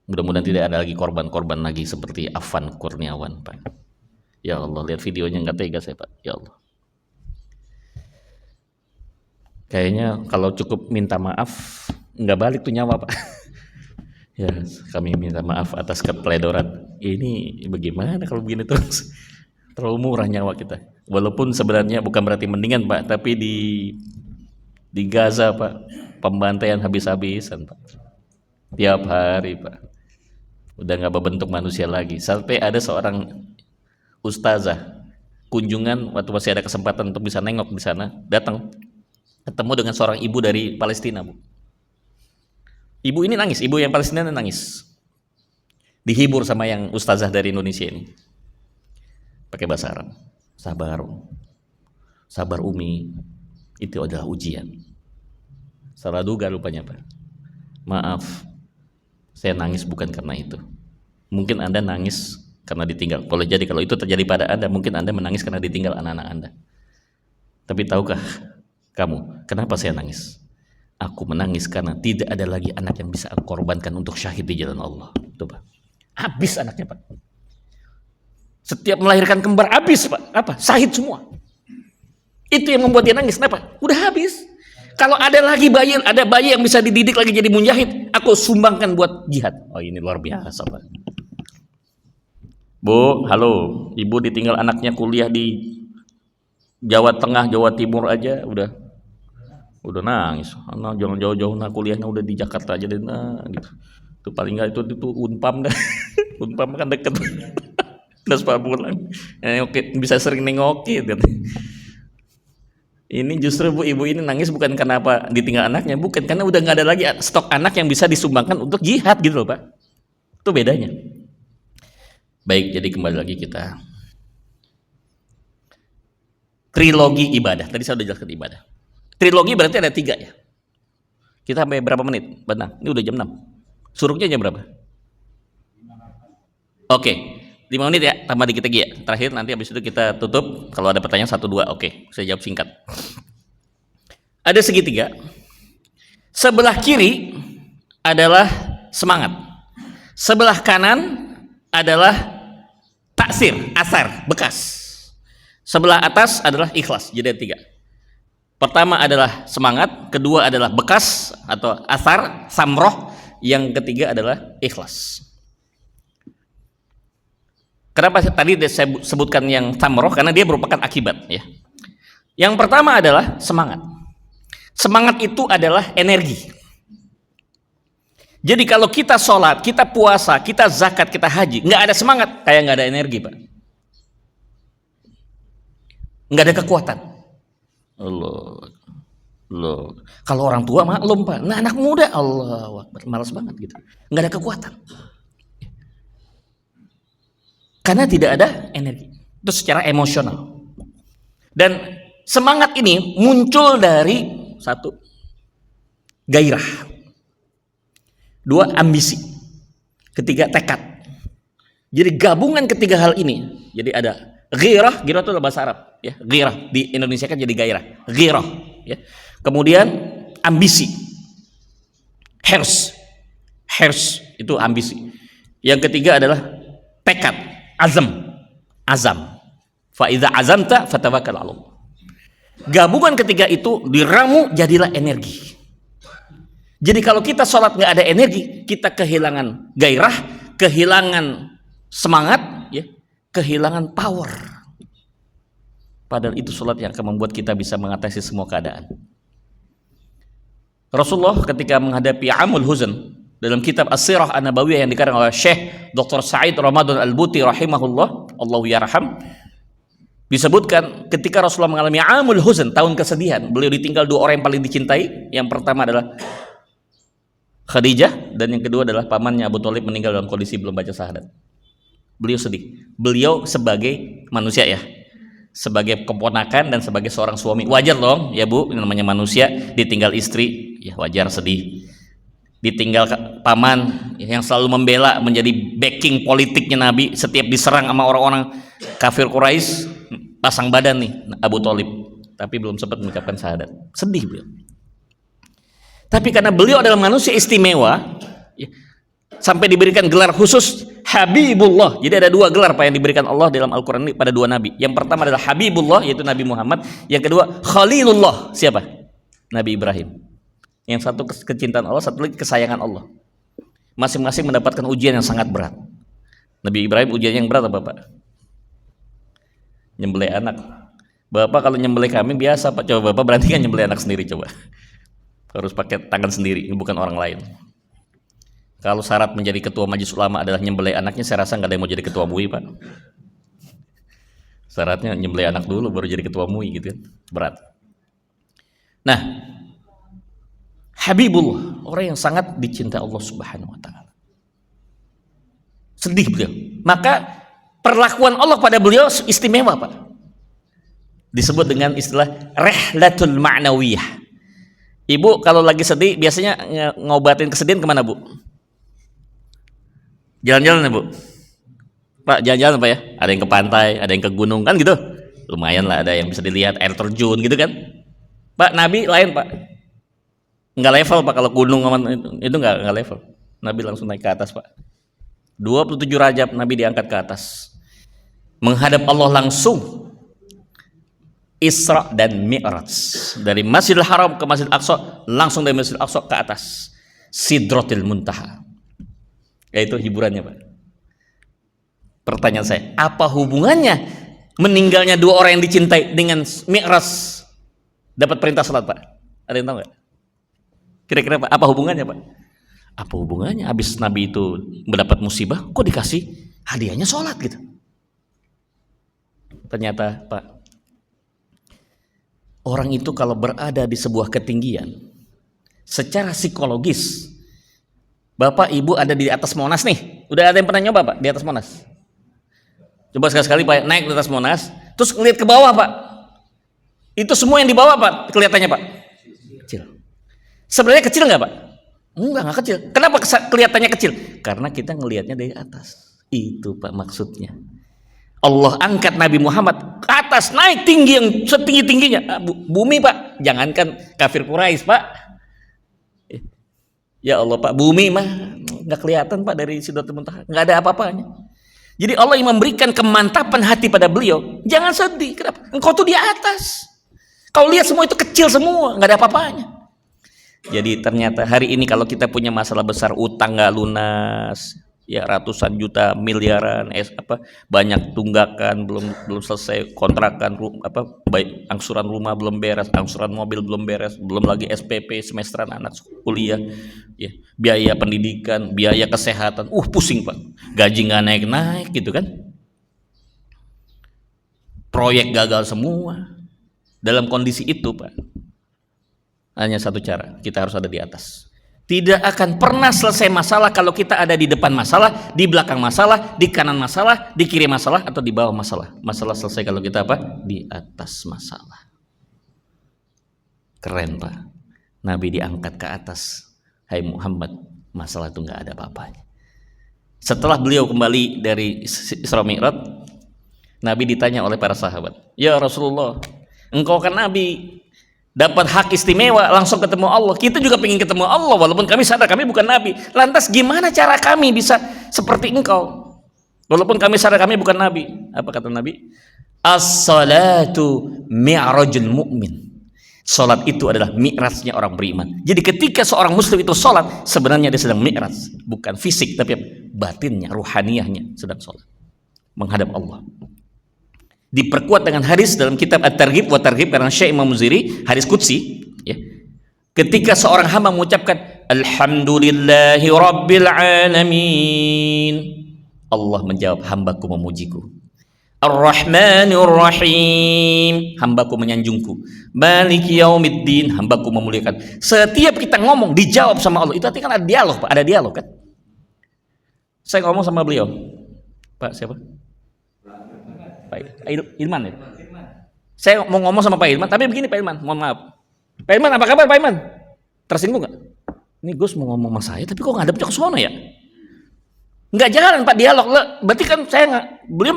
Mudah-mudahan tidak ada lagi korban-korban lagi seperti Afan Kurniawan Pak. Ya Allah, lihat videonya nggak tega saya Pak. Ya Allah. Kayaknya kalau cukup minta maaf nggak balik tuh nyawa Pak. Ya, kami minta maaf atas kepeledoran. Ini bagaimana kalau begini terus? Terlalu murah nyawa kita. Walaupun sebenarnya bukan berarti mendingan Pak, tapi di Gaza Pak, pembantaian habis-habisan Pak. Tiap hari Pak. Udah nggak berbentuk manusia lagi. Sampai ada seorang ustazah kunjungan waktu masih ada kesempatan untuk bisa nengok di sana, datang ketemu dengan seorang ibu dari Palestina Bu. Ibu ini nangis, ibu yang Palestina nangis. Dihibur sama yang ustazah dari Indonesia ini. Pakai bahasa Arab. Sabar Umi, itu adalah ujian. Salah duga rupanya Pak. Maaf, saya nangis bukan karena itu. Mungkin Anda nangis karena ditinggal. Boleh jadi kalau itu terjadi pada Anda, mungkin Anda menangis karena ditinggal anak-anak Anda. Tapi tahukah kamu kenapa saya nangis? Aku menangis karena tidak ada lagi anak yang bisa aku korbankan untuk syahid di jalan Allah. Coba. Habis anaknya, Pak. Setiap melahirkan kembar habis, Pak. Apa? Syahid semua. Itu yang membuat dia nangis. Kenapa? Udah habis. Kalau ada lagi bayi, ada bayi yang bisa dididik lagi jadi mujahid, aku sumbangkan buat jihad. Oh, ini luar biasa, Pak. Bu, halo. Ibu ditinggal anaknya kuliah di Jawa Tengah, Jawa Timur aja udah nangis. Nah, jangan jauh-jauh, nah kuliahnya udah di Jakarta aja deh, nah gitu. Itu paling nggak itu Unpam dah. Unpam kan deket. Udah 10 bulan. Oke, bisa sering nengokin gitu. Ini justru bu ibu ini nangis bukan karena apa ditinggal anaknya, bukan karena udah nggak ada lagi stok anak yang bisa disumbangkan untuk jihad gitu loh, Pak. Itu bedanya. Baik, jadi kembali lagi kita trilogi ibadah. Tadi saya udah jelaskan ibadah. Trilogi berarti ada 3 ya. Kita sampai berapa menit? Benar. Ini udah jam 6. Suruhnya jam berapa? Oke. 5 menit ya, tambah dikit lagi ya. Terakhir nanti habis itu kita tutup. Kalau ada pertanyaan 1-2, oke. Saya jawab singkat. Ada segitiga. Sebelah kiri adalah semangat. Sebelah kanan adalah taksir, asar, bekas. Sebelah atas adalah ikhlas. Jadi ada 3. Pertama adalah semangat, kedua adalah bekas atau asar, samroh, yang ketiga adalah ikhlas. Kenapa tadi saya sebutkan yang samroh? Karena dia merupakan akibat ya. Yang pertama adalah semangat. Semangat itu adalah energi. Jadi kalau kita sholat, kita puasa, kita zakat, kita haji, nggak ada semangat, kayak nggak ada energi, Pak. Nggak ada kekuatan. Loh. Kalau orang tua maklum, Pak. Nah, anak muda, Allah, malas banget gitu. Nggak ada kekuatan. Karena tidak ada energi. Itu secara emosional. Dan semangat ini muncul dari 1, gairah. 2, ambisi. 3, tekad. Jadi gabungan ketiga hal ini. Jadi ada ghirah itu adalah bahasa Arab ya. Ghirah di Indonesia kan jadi gairah. Ghirah ya. Kemudian ambisi. Hirs itu ambisi. Yang ketiga adalah tekad, azam. Fa idza azamta fatawakkal 'ala Allah. Gabungan ketiga itu diramu jadilah energi. Jadi kalau kita sholat nggak ada energi, kita kehilangan gairah, kehilangan semangat, ya, kehilangan power. Padahal itu sholat yang akan membuat kita bisa mengatasi semua keadaan. Rasulullah ketika menghadapi Amul Huzn dalam kitab As-Sirah An-Nabawiyah yang dikarang oleh Syekh Dr. Sa'id Ramadan Al-Buti rahimahullah, Allahu yarham, disebutkan ketika Rasulullah mengalami Amul Huzn, tahun kesedihan, beliau ditinggal 2 orang yang paling dicintai. Yang pertama adalah Khadijah dan yang kedua adalah pamannya Abu Thalib meninggal dalam kondisi belum baca syahadat. Beliau sedih. Beliau sebagai manusia ya, sebagai keponakan dan sebagai seorang suami, wajar dong ya Bu, ini namanya manusia, ditinggal istri ya wajar sedih, ditinggal paman yang selalu membela, menjadi backing politiknya Nabi, setiap diserang sama orang-orang kafir Quraisy pasang badan nih Abu Thalib, tapi belum sempat mengucapkan syahadat, sedih beliau. Tapi karena beliau adalah manusia istimewa ya, sampai diberikan gelar khusus Habibullah. Jadi ada 2 gelar Pak yang diberikan Allah dalam Al-Quran ini pada 2 nabi. Yang pertama adalah Habibullah, yaitu Nabi Muhammad. Yang kedua Khalilullah. Siapa? Nabi Ibrahim. Yang satu kecintaan Allah, satu lagi kesayangan Allah. Masing-masing mendapatkan ujian yang sangat berat. Nabi Ibrahim ujian yang berat apa Pak? Nyembelih anak. Bapak kalau nyembelih kambing biasa Pak. Coba Bapak berarti kan nyembelih anak sendiri coba. Harus pakai tangan sendiri, bukan orang lain. Kalau syarat menjadi ketua majelis ulama adalah nyembelih anaknya, saya rasa nggak ada yang mau jadi ketua MUI Pak. Syaratnya nyembelih anak dulu baru jadi ketua MUI gitu kan, berat. Nah, Habibullah, orang yang sangat dicintai Allah Subhanahu wa taala. Sedih beliau. Maka perlakuan Allah pada beliau istimewa Pak. Disebut dengan istilah rihlatul ma'nawiyah. Ibu kalau lagi sedih biasanya ngobatin kesedihan kemana Bu? Jalan-jalan ya Bu? Pak, jalan-jalan Pak ya? Ada yang ke pantai, ada yang ke gunung kan gitu. Lumayan lah, ada yang bisa dilihat air terjun gitu kan. Pak, Nabi lain Pak. Nggak level Pak, kalau gunung itu nggak level. Nabi langsung naik ke atas Pak. 27 Rajab Nabi diangkat ke atas. Menghadap Allah langsung. Isra dan Mi'raj. Dari Masjidil Haram ke Masjidil Aqsa, langsung dari Masjidil Aqsa ke atas. Sidratil Muntaha. Yaitu hiburannya Pak. Pertanyaan saya, apa hubungannya meninggalnya dua orang yang dicintai dengan Mi'raj dapat perintah salat Pak? Ada yang tahu nggak? Kira-kira Pak, apa hubungannya Pak? Apa hubungannya? Habis Nabi itu mendapat musibah, kok dikasih hadiahnya sholat gitu? Ternyata Pak, orang itu kalau berada di sebuah ketinggian, secara psikologis, Bapak Ibu ada di atas Monas nih, udah ada yang pernah nyoba Pak di atas Monas? Coba sekali-sekali Pak naik di atas Monas, terus lihat ke bawah Pak, itu semua yang di bawah Pak kelihatannya Pak kecil. Sebenarnya kecil nggak Pak? Enggak kecil. Kenapa kelihatannya kecil? Karena kita ngelihatnya dari atas. Itu Pak maksudnya. Allah angkat Nabi Muhammad ke atas, naik tinggi yang setinggi-tingginya. Bumi Pak, jangankan kafir Quraisy Pak. Ya Allah Pak, bumi mah nggak kelihatan Pak dari Sidratul Muntaha, nggak ada apa-apanya. Jadi Allah yang memberikan kemantapan hati pada beliau. Jangan sedih. Kenapa? Engkau tuh di atas. Kau lihat semua itu kecil semua, nggak ada apa-apanya. Jadi ternyata hari ini kalau kita punya masalah besar, utang nggak lunas, ya ratusan juta, miliaran, banyak tunggakan belum selesai, kontrakan baik angsuran rumah belum beres, angsuran mobil belum beres, belum lagi SPP semesteran anak kuliah, ya biaya pendidikan, biaya kesehatan, pusing Pak, gaji nggak naik gitu kan, proyek gagal semua. Dalam kondisi itu Pak, hanya satu cara, kita harus ada di atas. Tidak akan pernah selesai masalah kalau kita ada di depan masalah, di belakang masalah, di kanan masalah, di kiri masalah, atau di bawah masalah. Masalah selesai kalau kita di atas masalah. Keren Pak, Nabi diangkat ke atas. Hai Muhammad, masalah itu nggak ada apa-apanya. Setelah beliau kembali dari Isra Mi'raj, Nabi ditanya oleh para sahabat, ya Rasulullah, engkau kan Nabi, dapat hak istimewa langsung ketemu Allah. Kita juga pengen ketemu Allah walaupun kami sadar kami bukan Nabi. Lantas gimana cara kami bisa seperti engkau walaupun kami sadar kami bukan Nabi? Apa kata Nabi? As-salatu mi'rajul mu'min. Salat itu adalah mi'rajnya orang beriman. Jadi ketika seorang muslim itu salat, sebenarnya dia sedang mi'raj, bukan fisik tapi batinnya, ruhaniyahnya sedang salat menghadap Allah. Diperkuat dengan hadis dalam kitab At-Targhib wa Targhib karena Syekh Imam Muziri, hadis qudsi ya. Ketika seorang hamba mengucapkan alhamdulillahi rabbil alamin, Allah menjawab, hambaku memujiku. Ar-Rahmanir Rahim, hambaku menyanjungku. Maliki yaumiddin, hambaku memuliakan. Setiap kita ngomong dijawab sama Allah. Itu artinya kan ada dialog Pak, ada dialog kan. Saya ngomong sama beliau, Pak siapa? Pak Ilman ya? Saya mau ngomong sama Pak Ilman, tapi begini Pak Ilman, mohon maaf. Pak Ilman, apa kabar Pak Ilman? Tersinggung nggak? Ini Gus mau ngomong sama saya, tapi kok ngadepnya ke sono ya? Nggak jalan Pak dialog, berarti kan saya nggak, beliau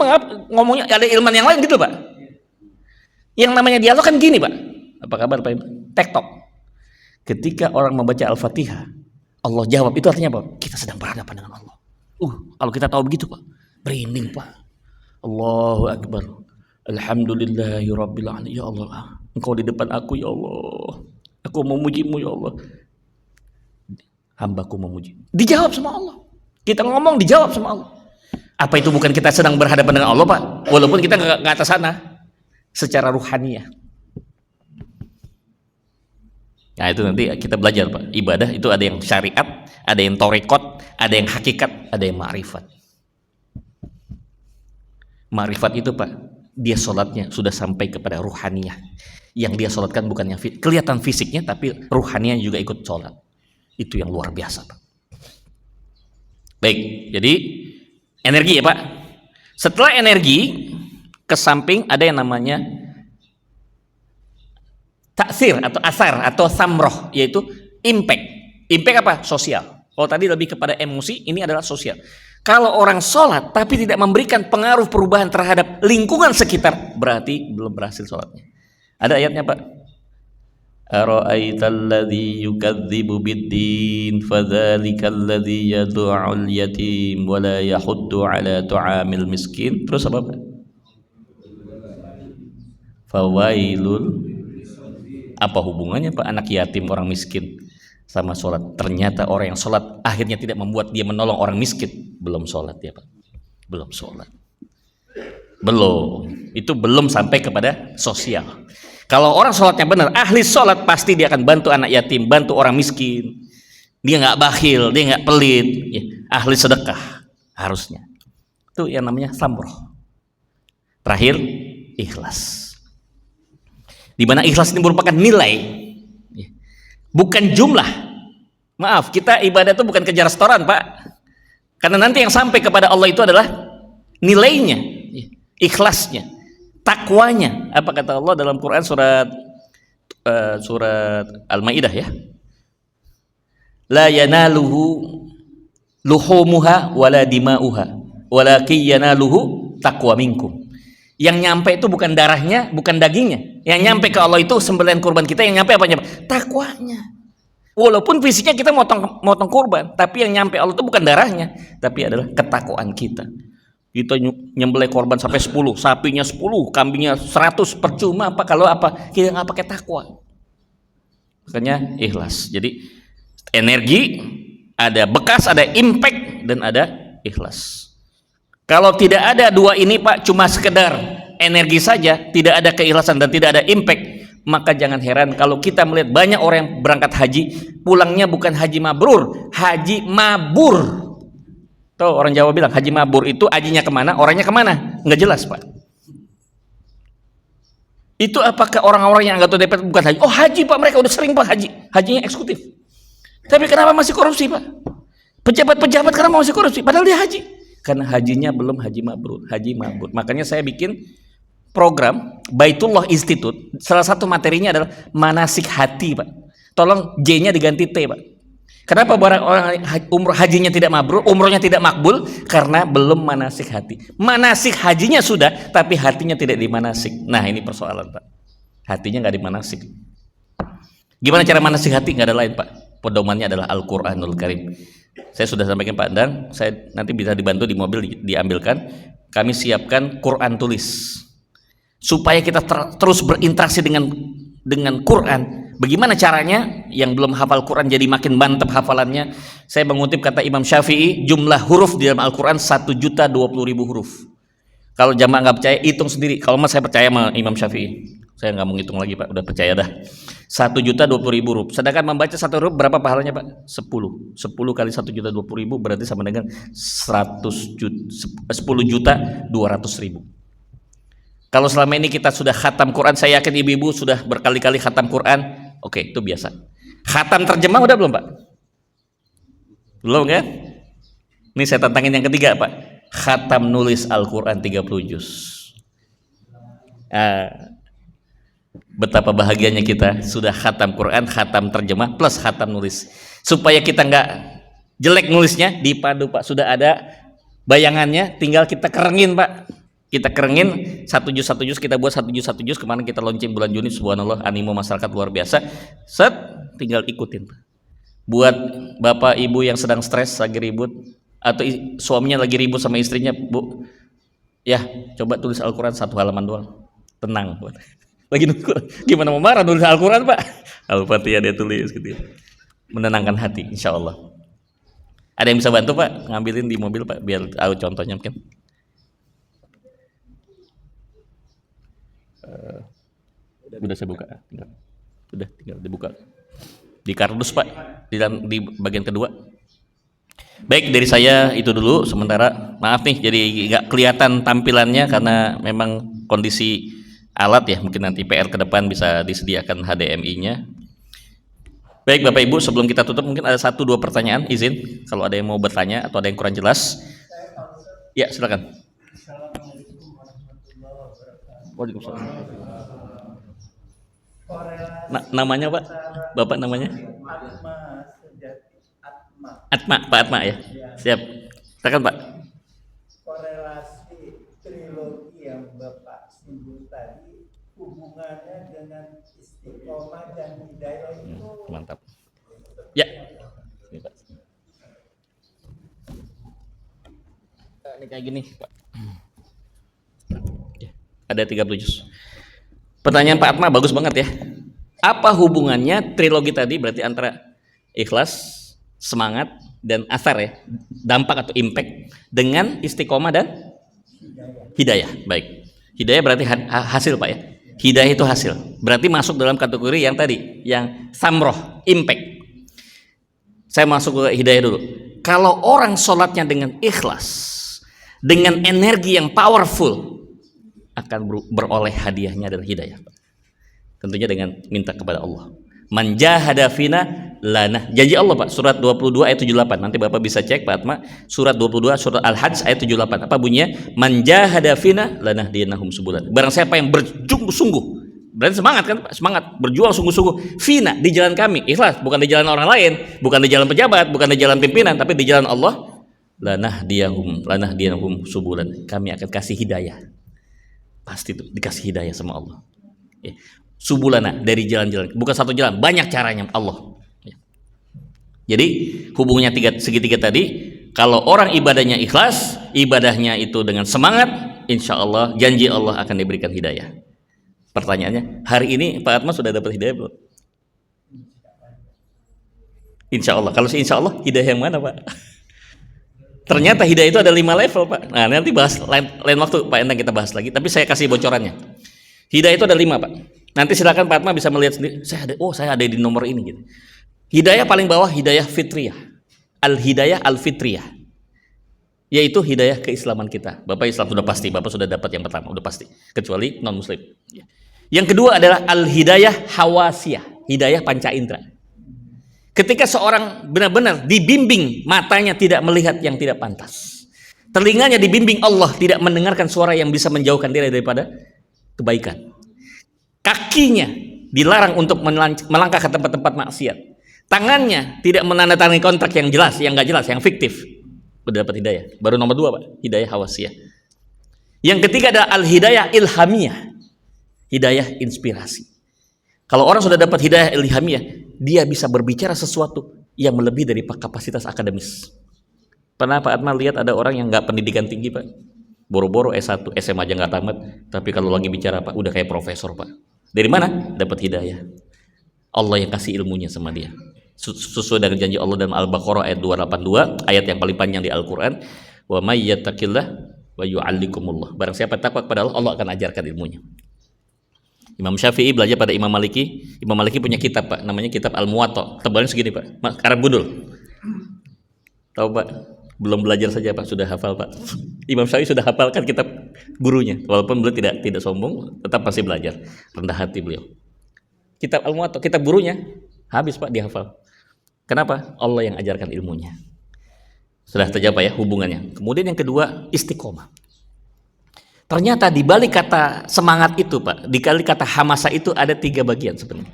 ngomongnya ada Ilman yang lain gitu Pak. Yang namanya dialog kan gini Pak. Apa kabar Pak Ilman? Tektok. Ketika orang membaca Al-Fatihah, Allah jawab, itu artinya apa? Kita sedang berhadapan dengan Allah. Kalau kita tahu begitu Pak, berinding Pak. Allahu Akbar. Alhamdulillahi Rabbil Alamin. Ya Allah, Engkau di depan aku ya Allah. Aku memujimu ya Allah. Hambaku memuji. Dijawab sama Allah. Kita ngomong dijawab sama Allah. Apa itu bukan kita sedang berhadapan dengan Allah Pak? Walaupun kita nggak atas sana. Secara ruhaniyah. Nah itu nanti kita belajar Pak. Ibadah itu ada yang syariat, ada yang torikot, ada yang hakikat, ada yang ma'rifat. Ma'rifat itu Pak, dia sholatnya sudah sampai kepada ruhaniyah. Yang dia sholatkan bukan yang kelihatan fisiknya, tapi ruhaniyah juga ikut sholat. Itu yang luar biasa Pak. Baik, jadi energi ya Pak. Setelah energi, ke samping ada yang namanya taksir atau asar atau samroh, yaitu impact. Impact apa? Sosial. Kalau tadi lebih kepada emosi, ini adalah sosial. Kalau orang sholat tapi tidak memberikan pengaruh perubahan terhadap lingkungan sekitar, berarti belum berhasil sholatnya. Ada ayatnya Pak. Ara'aital ladzi yukadzibu bid-din fadzalikal ladzi yad'ul yatim wa la yahuddu 'ala tu'amil miskin. Terus apa Pak? Fawailul. Apa hubungannya Pak anak yatim orang miskin sama sholat? Ternyata orang yang sholat akhirnya tidak membuat dia menolong orang miskin. Belum sholat ya Pak. Belum sholat. Belum. Itu belum sampai kepada sosial. Kalau orang sholatnya benar, ahli sholat, pasti dia akan bantu anak yatim, bantu orang miskin. Dia nggak bakhil, dia nggak pelit, ya, ahli sedekah harusnya. Itu yang namanya samroh. Terakhir, ikhlas. Di mana ikhlas ini merupakan nilai, ya, bukan jumlah. Maaf, kita ibadah itu bukan kejar restoran Pak. Karena nanti yang sampai kepada Allah itu adalah nilainya, ya, ikhlasnya, takwanya. Apa kata Allah dalam Quran surat Al-Maidah ya? La yanaluhu luhumuha wala dima'uha walakin yanaluhu taqwa minkum. Yang nyampe itu bukan darahnya, bukan dagingnya. Yang nyampe ke Allah itu sembelihan kurban kita, yang nyampe apanya? Takwanya. Walaupun fisiknya kita motong kurban, tapi yang nyampe Allah itu bukan darahnya, tapi adalah ketakwaan kita. Kita nyembelih korban sampai 10, sapinya 10, kambingnya 100, percuma apa kalau apa kita nggak pakai takwa. Makanya ikhlas. Jadi energi, ada bekas, ada impact, dan ada ikhlas. Kalau tidak ada dua ini Pak, cuma sekedar energi saja, tidak ada keikhlasan dan tidak ada impact, maka jangan heran kalau kita melihat banyak orang yang berangkat haji, pulangnya bukan haji mabrur, haji mabur. Tuh orang Jawa bilang haji mabur itu hajinya kemana, orangnya kemana, nggak jelas Pak. Itu apakah orang-orang yang anggota DPR bukan haji? Oh haji Pak, mereka udah sering Pak haji, hajinya eksekutif. Tapi kenapa masih korupsi Pak? Pejabat-pejabat kenapa masih korupsi? Padahal dia haji. Karena hajinya belum haji mabrur, haji mabur. Makanya saya bikin program Baitullah Institute. Salah satu materinya adalah manasik hati Pak. Tolong J-nya diganti T Pak. Kenapa orang umroh hajinya tidak mabrur, umrohnya tidak makbul? Karena belum manasik hati. Manasik hajinya sudah, tapi hatinya tidak dimanasik. Nah ini persoalan Pak. Hatinya nggak dimanasik. Gimana cara manasik hati? Nggak ada lain Pak. Pedomannya adalah Al-Quranul Karim. Saya sudah sampaikan Pak Dan, saya nanti bisa dibantu di mobil diambilkan. Kami siapkan Quran tulis supaya kita terus berinteraksi dengan Quran. Bagaimana caranya? Yang belum hafal Quran jadi makin mantap hafalannya. Saya mengutip kata Imam Syafi'i, jumlah huruf di dalam Al-Quran 1.020.000 huruf. Kalau jamaah nggak percaya, hitung sendiri. Kalau mas saya percaya sama Imam Syafi'i, saya nggak mau ngitung lagi Pak, udah percaya dah. 1.020.000 huruf. Sedangkan membaca satu huruf berapa pahalanya Pak? 10 kali 1.020.000 berarti sama dengan 10.200.000. Kalau selama ini kita sudah khatam Quran, saya yakin ibu-ibu sudah berkali-kali khatam Quran. Oke, itu biasa. Khatam terjemah udah belum Pak? Belum kan? Ini saya tantangin yang ketiga Pak. Khatam nulis Al-Quran 30 juz. Betapa bahagianya kita sudah khatam Quran, khatam terjemah plus khatam nulis. Supaya kita nggak jelek nulisnya, dipadu Pak. Sudah ada bayangannya, tinggal kita kerengin Pak. Kita kerengin satu juz kita buat satu juz. Kemarin kita launching bulan Juni, subhanallah, animo masyarakat luar biasa. Set, tinggal ikutin. Buat bapak ibu yang sedang stres lagi ribut, atau suaminya lagi ribut sama istrinya, Bu, ya coba tulis Al-Quran 1 halaman doang, tenang. Lagi nunggu, gimana mau marah nulis Al-Quran Pak? Al-Fatihah dia tulis gitu, menenangkan hati, insya Allah. Ada yang bisa bantu Pak? Ngambilin di mobil Pak, biar tahu contohnya mungkin. Udah saya buka, tinggal dibuka di kardus Pak, di bagian kedua. Baik, dari saya itu dulu sementara. Maaf nih jadi nggak kelihatan tampilannya karena memang kondisi alat ya, mungkin nanti PR ke depan bisa disediakan HDMI-nya. Baik Bapak Ibu, sebelum kita tutup mungkin ada 1-2 pertanyaan, izin kalau ada yang mau bertanya atau ada yang kurang jelas. Ya silakan. Waalaikumsalam. Namanya Pak? Bapak namanya? Atma, Pak Atma ya? Siap. Silakan Pak. Mantap. Ya. Ini kayak gini, Pak. Ada 30 juz. Pertanyaan Pak Atma bagus banget ya. Apa hubungannya trilogi tadi berarti antara ikhlas, semangat, dan asar ya, dampak atau impact dengan istiqomah dan hidayah? Baik. Hidayah berarti hasil Pak ya. Hidayah itu hasil. Berarti masuk dalam kategori yang tadi, yang samroh, impact. Saya masuk ke hidayah dulu. Kalau orang sholatnya dengan ikhlas, dengan energi yang powerful, akan beroleh hadiahnya adalah hidayah. Tentunya dengan minta kepada Allah. Man jahada fina lana. Janji Allah Pak, surat 22 ayat 78. Nanti Bapak bisa cek Pak Atma, surat 22 surat Al-Hajj ayat 78. Apa bunyinya? Man jahada fina lanahdiyannahum subulan. Barang siapa yang bersungguh-sungguh, berarti semangat kan Pak? Semangat, berjuang sungguh-sungguh fina, di jalan kami, ikhlas, bukan di jalan orang lain, bukan di jalan pejabat, bukan di jalan pimpinan, tapi di jalan Allah. Lanahdiyannahum subulan. Kami akan kasih hidayah. Pasti tuh dikasih hidayah sama Allah ya. Subulana, dari jalan-jalan, bukan satu jalan, banyak caranya Allah ya. Jadi hubungnya segitiga tadi. Kalau orang ibadahnya ikhlas, ibadahnya itu dengan semangat, insya Allah janji Allah akan diberikan hidayah. Pertanyaannya, hari ini Pak Atma sudah dapat hidayah belum? Insya Allah. Kalau insya Allah, hidayah yang mana Pak? Ternyata hidayah itu ada 5 level Pak. Nah nanti bahas lain waktu Pak Endang kita bahas lagi. Tapi saya kasih bocorannya. Hidayah itu ada 5 Pak. Nanti silakan Pak Atma bisa melihat sendiri. Saya ada di nomor ini gitu. Hidayah paling bawah hidayah fitriyah. Al-hidayah al-fitriyah. Yaitu hidayah keislaman kita. Bapak Islam sudah pasti. Bapak sudah dapat yang pertama, udah pasti. Kecuali non muslim. Yang kedua adalah al-hidayah hawasiyah. Hidayah panca indera. Ketika seorang benar-benar dibimbing, matanya tidak melihat yang tidak pantas, telinganya dibimbing Allah tidak mendengarkan suara yang bisa menjauhkan diri daripada kebaikan, kakinya dilarang untuk melangkah ke tempat-tempat maksiat, tangannya tidak menandatangani kontrak yang jelas, yang nggak jelas, yang fiktif, udah dapat hidayah. Baru nomor 2 Pak, hidayah hawasiyah. Yang ketiga adalah al-hidayah ilhamiyah, hidayah inspirasi. Kalau orang sudah dapat hidayah ilhamiyah, dia bisa berbicara sesuatu yang melebihi dari kapasitas akademis. Pernah Pak Atma lihat ada orang yang nggak pendidikan tinggi Pak, boro-boro S1, SMA aja nggak tamat, tapi kalau lagi bicara Pak, udah kayak profesor Pak. Dari mana? Dapat hidayah. Allah yang kasih ilmunya sama dia. Sesuai dengan janji Allah dalam Al-Baqarah ayat 282, ayat yang paling panjang di Al-Quran. Wa may yattaqillah wa yu'allikumullah. Barang siapa takwa kepada Allah, Allah akan ajarkan ilmunya. Imam Syafi'i belajar pada Imam Maliki. Imam Maliki punya kitab Pak, namanya kitab Al-Muwatta. Tebalnya segini Pak, Arab Gundul. Tahu Pak? Belum belajar saja Pak, sudah hafal Pak. Imam Syafi'i sudah hafalkan kitab gurunya. Walaupun beliau tidak sombong, tetap masih belajar. Rendah hati beliau. Kitab Al-Muwatta, kitab gurunya, habis Pak dihafal. Kenapa? Allah yang ajarkan ilmunya. Sudah terjawab ya hubungannya. Kemudian yang kedua, istiqomah. Ternyata di balik kata semangat itu Pak, di balik kata hamasa itu ada 3 bagian sebenarnya.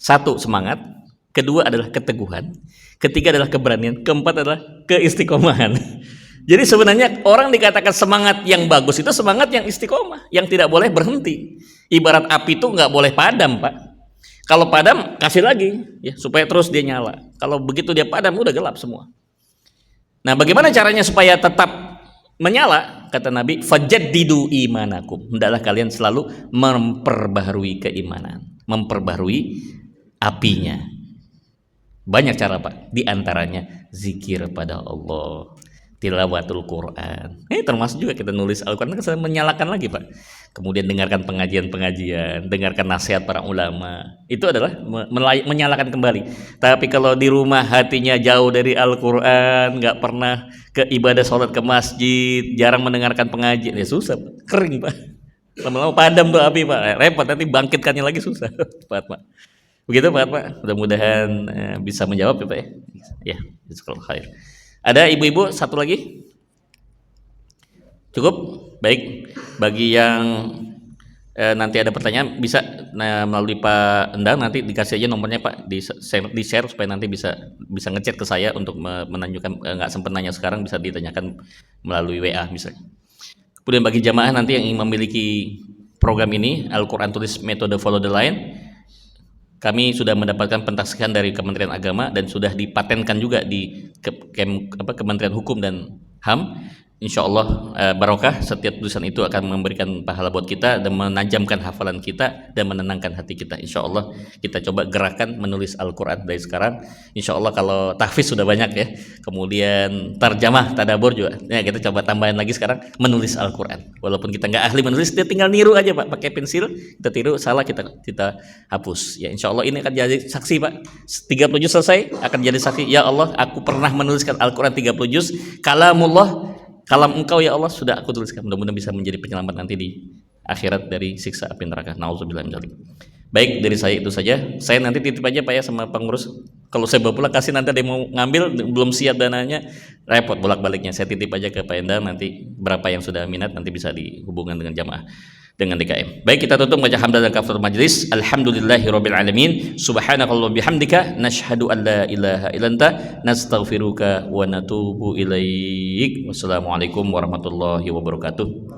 1 semangat, kedua adalah keteguhan, ketiga adalah keberanian, keempat adalah keistiqomahan. Jadi sebenarnya orang dikatakan semangat yang bagus itu semangat yang istiqomah, yang tidak boleh berhenti. Ibarat api itu nggak boleh padam Pak. Kalau padam kasih lagi ya supaya terus dia nyala. Kalau begitu dia padam udah gelap semua. Nah bagaimana caranya supaya tetap menyala? Kata Nabi, fajaddidu imanakum. Hendaklah kalian selalu memperbaharui keimanan, memperbaharui apinya. Banyak cara Pak, di antaranya zikir pada Allah, tilawatul Quran. Termasuk juga kita nulis Al-Quran kan menyalakan lagi Pak. Kemudian dengarkan pengajian-pengajian, dengarkan nasihat para ulama. Itu adalah menyalakan kembali. Tapi kalau di rumah hatinya jauh dari Al-Quran, nggak pernah ke ibadah sholat ke masjid, jarang mendengarkan pengajian, ya susah Pak. Kering Pak. Lama-lama padam tuh api Pak. Repot, nanti bangkitkannya lagi susah Pak. Begitu Pak. Mudah-mudahan bisa menjawab ya Pak ya. Ya, jazakallahu khair. Ada ibu-ibu satu lagi? Cukup? Baik. Bagi yang nanti ada pertanyaan bisa melalui Pak Endang, nanti dikasih aja nomornya Pak, di share supaya nanti bisa ngechat ke saya untuk menanyakan, nggak sempat nanya sekarang bisa ditanyakan melalui WA misalnya. Kemudian bagi jamaah nanti yang ingin memiliki program ini, Al-Quran Tulis Metode Follow the Line, Kami sudah mendapatkan pentasdikan dari Kementerian Agama dan sudah dipatenkan juga di Kementerian Hukum dan HAM. Insya Allah barokah, setiap tulisan itu akan memberikan pahala buat kita dan menajamkan hafalan kita dan menenangkan hati kita. Insya Allah kita coba gerakan menulis Al-Quran dari sekarang. Insya Allah kalau tahfiz sudah banyak ya, kemudian tarjamah, tadabbur juga ya, kita coba tambahin lagi sekarang menulis Al-Quran. Walaupun kita nggak ahli menulis, dia tinggal niru aja Pak, pakai pensil, kita tiru, salah kita hapus ya. Insya Allah ini akan jadi saksi Pak, 30 juz selesai akan jadi saksi, ya Allah aku pernah menuliskan Al-Quran 30 juz, kalamullah, kalam engkau ya Allah sudah aku tuliskan. Mudah-mudahan bisa menjadi penyelamat nanti di akhirat dari siksa api neraka. Nauzubillah min dzalik. Baik, dari saya itu saja. Saya nanti titip aja Pak ya sama pengurus. Kalau saya bawa pulang kasih, nanti ada yang mau ngambil belum siap dananya, repot bolak-baliknya. Saya titip aja ke Pak Endang, nanti berapa yang sudah minat nanti bisa dihubungkan dengan jamaah, dengan DKM. Baik, kita tutup baca hamdalah dan kafaratul majlis. Alhamdulillahirabbil alamin. Subhanakallah bihamdika nasyhadu an la ilaha illa anta nastaghfiruka wa natubu ilaik. Wassalamualaikum warahmatullahi wabarakatuh.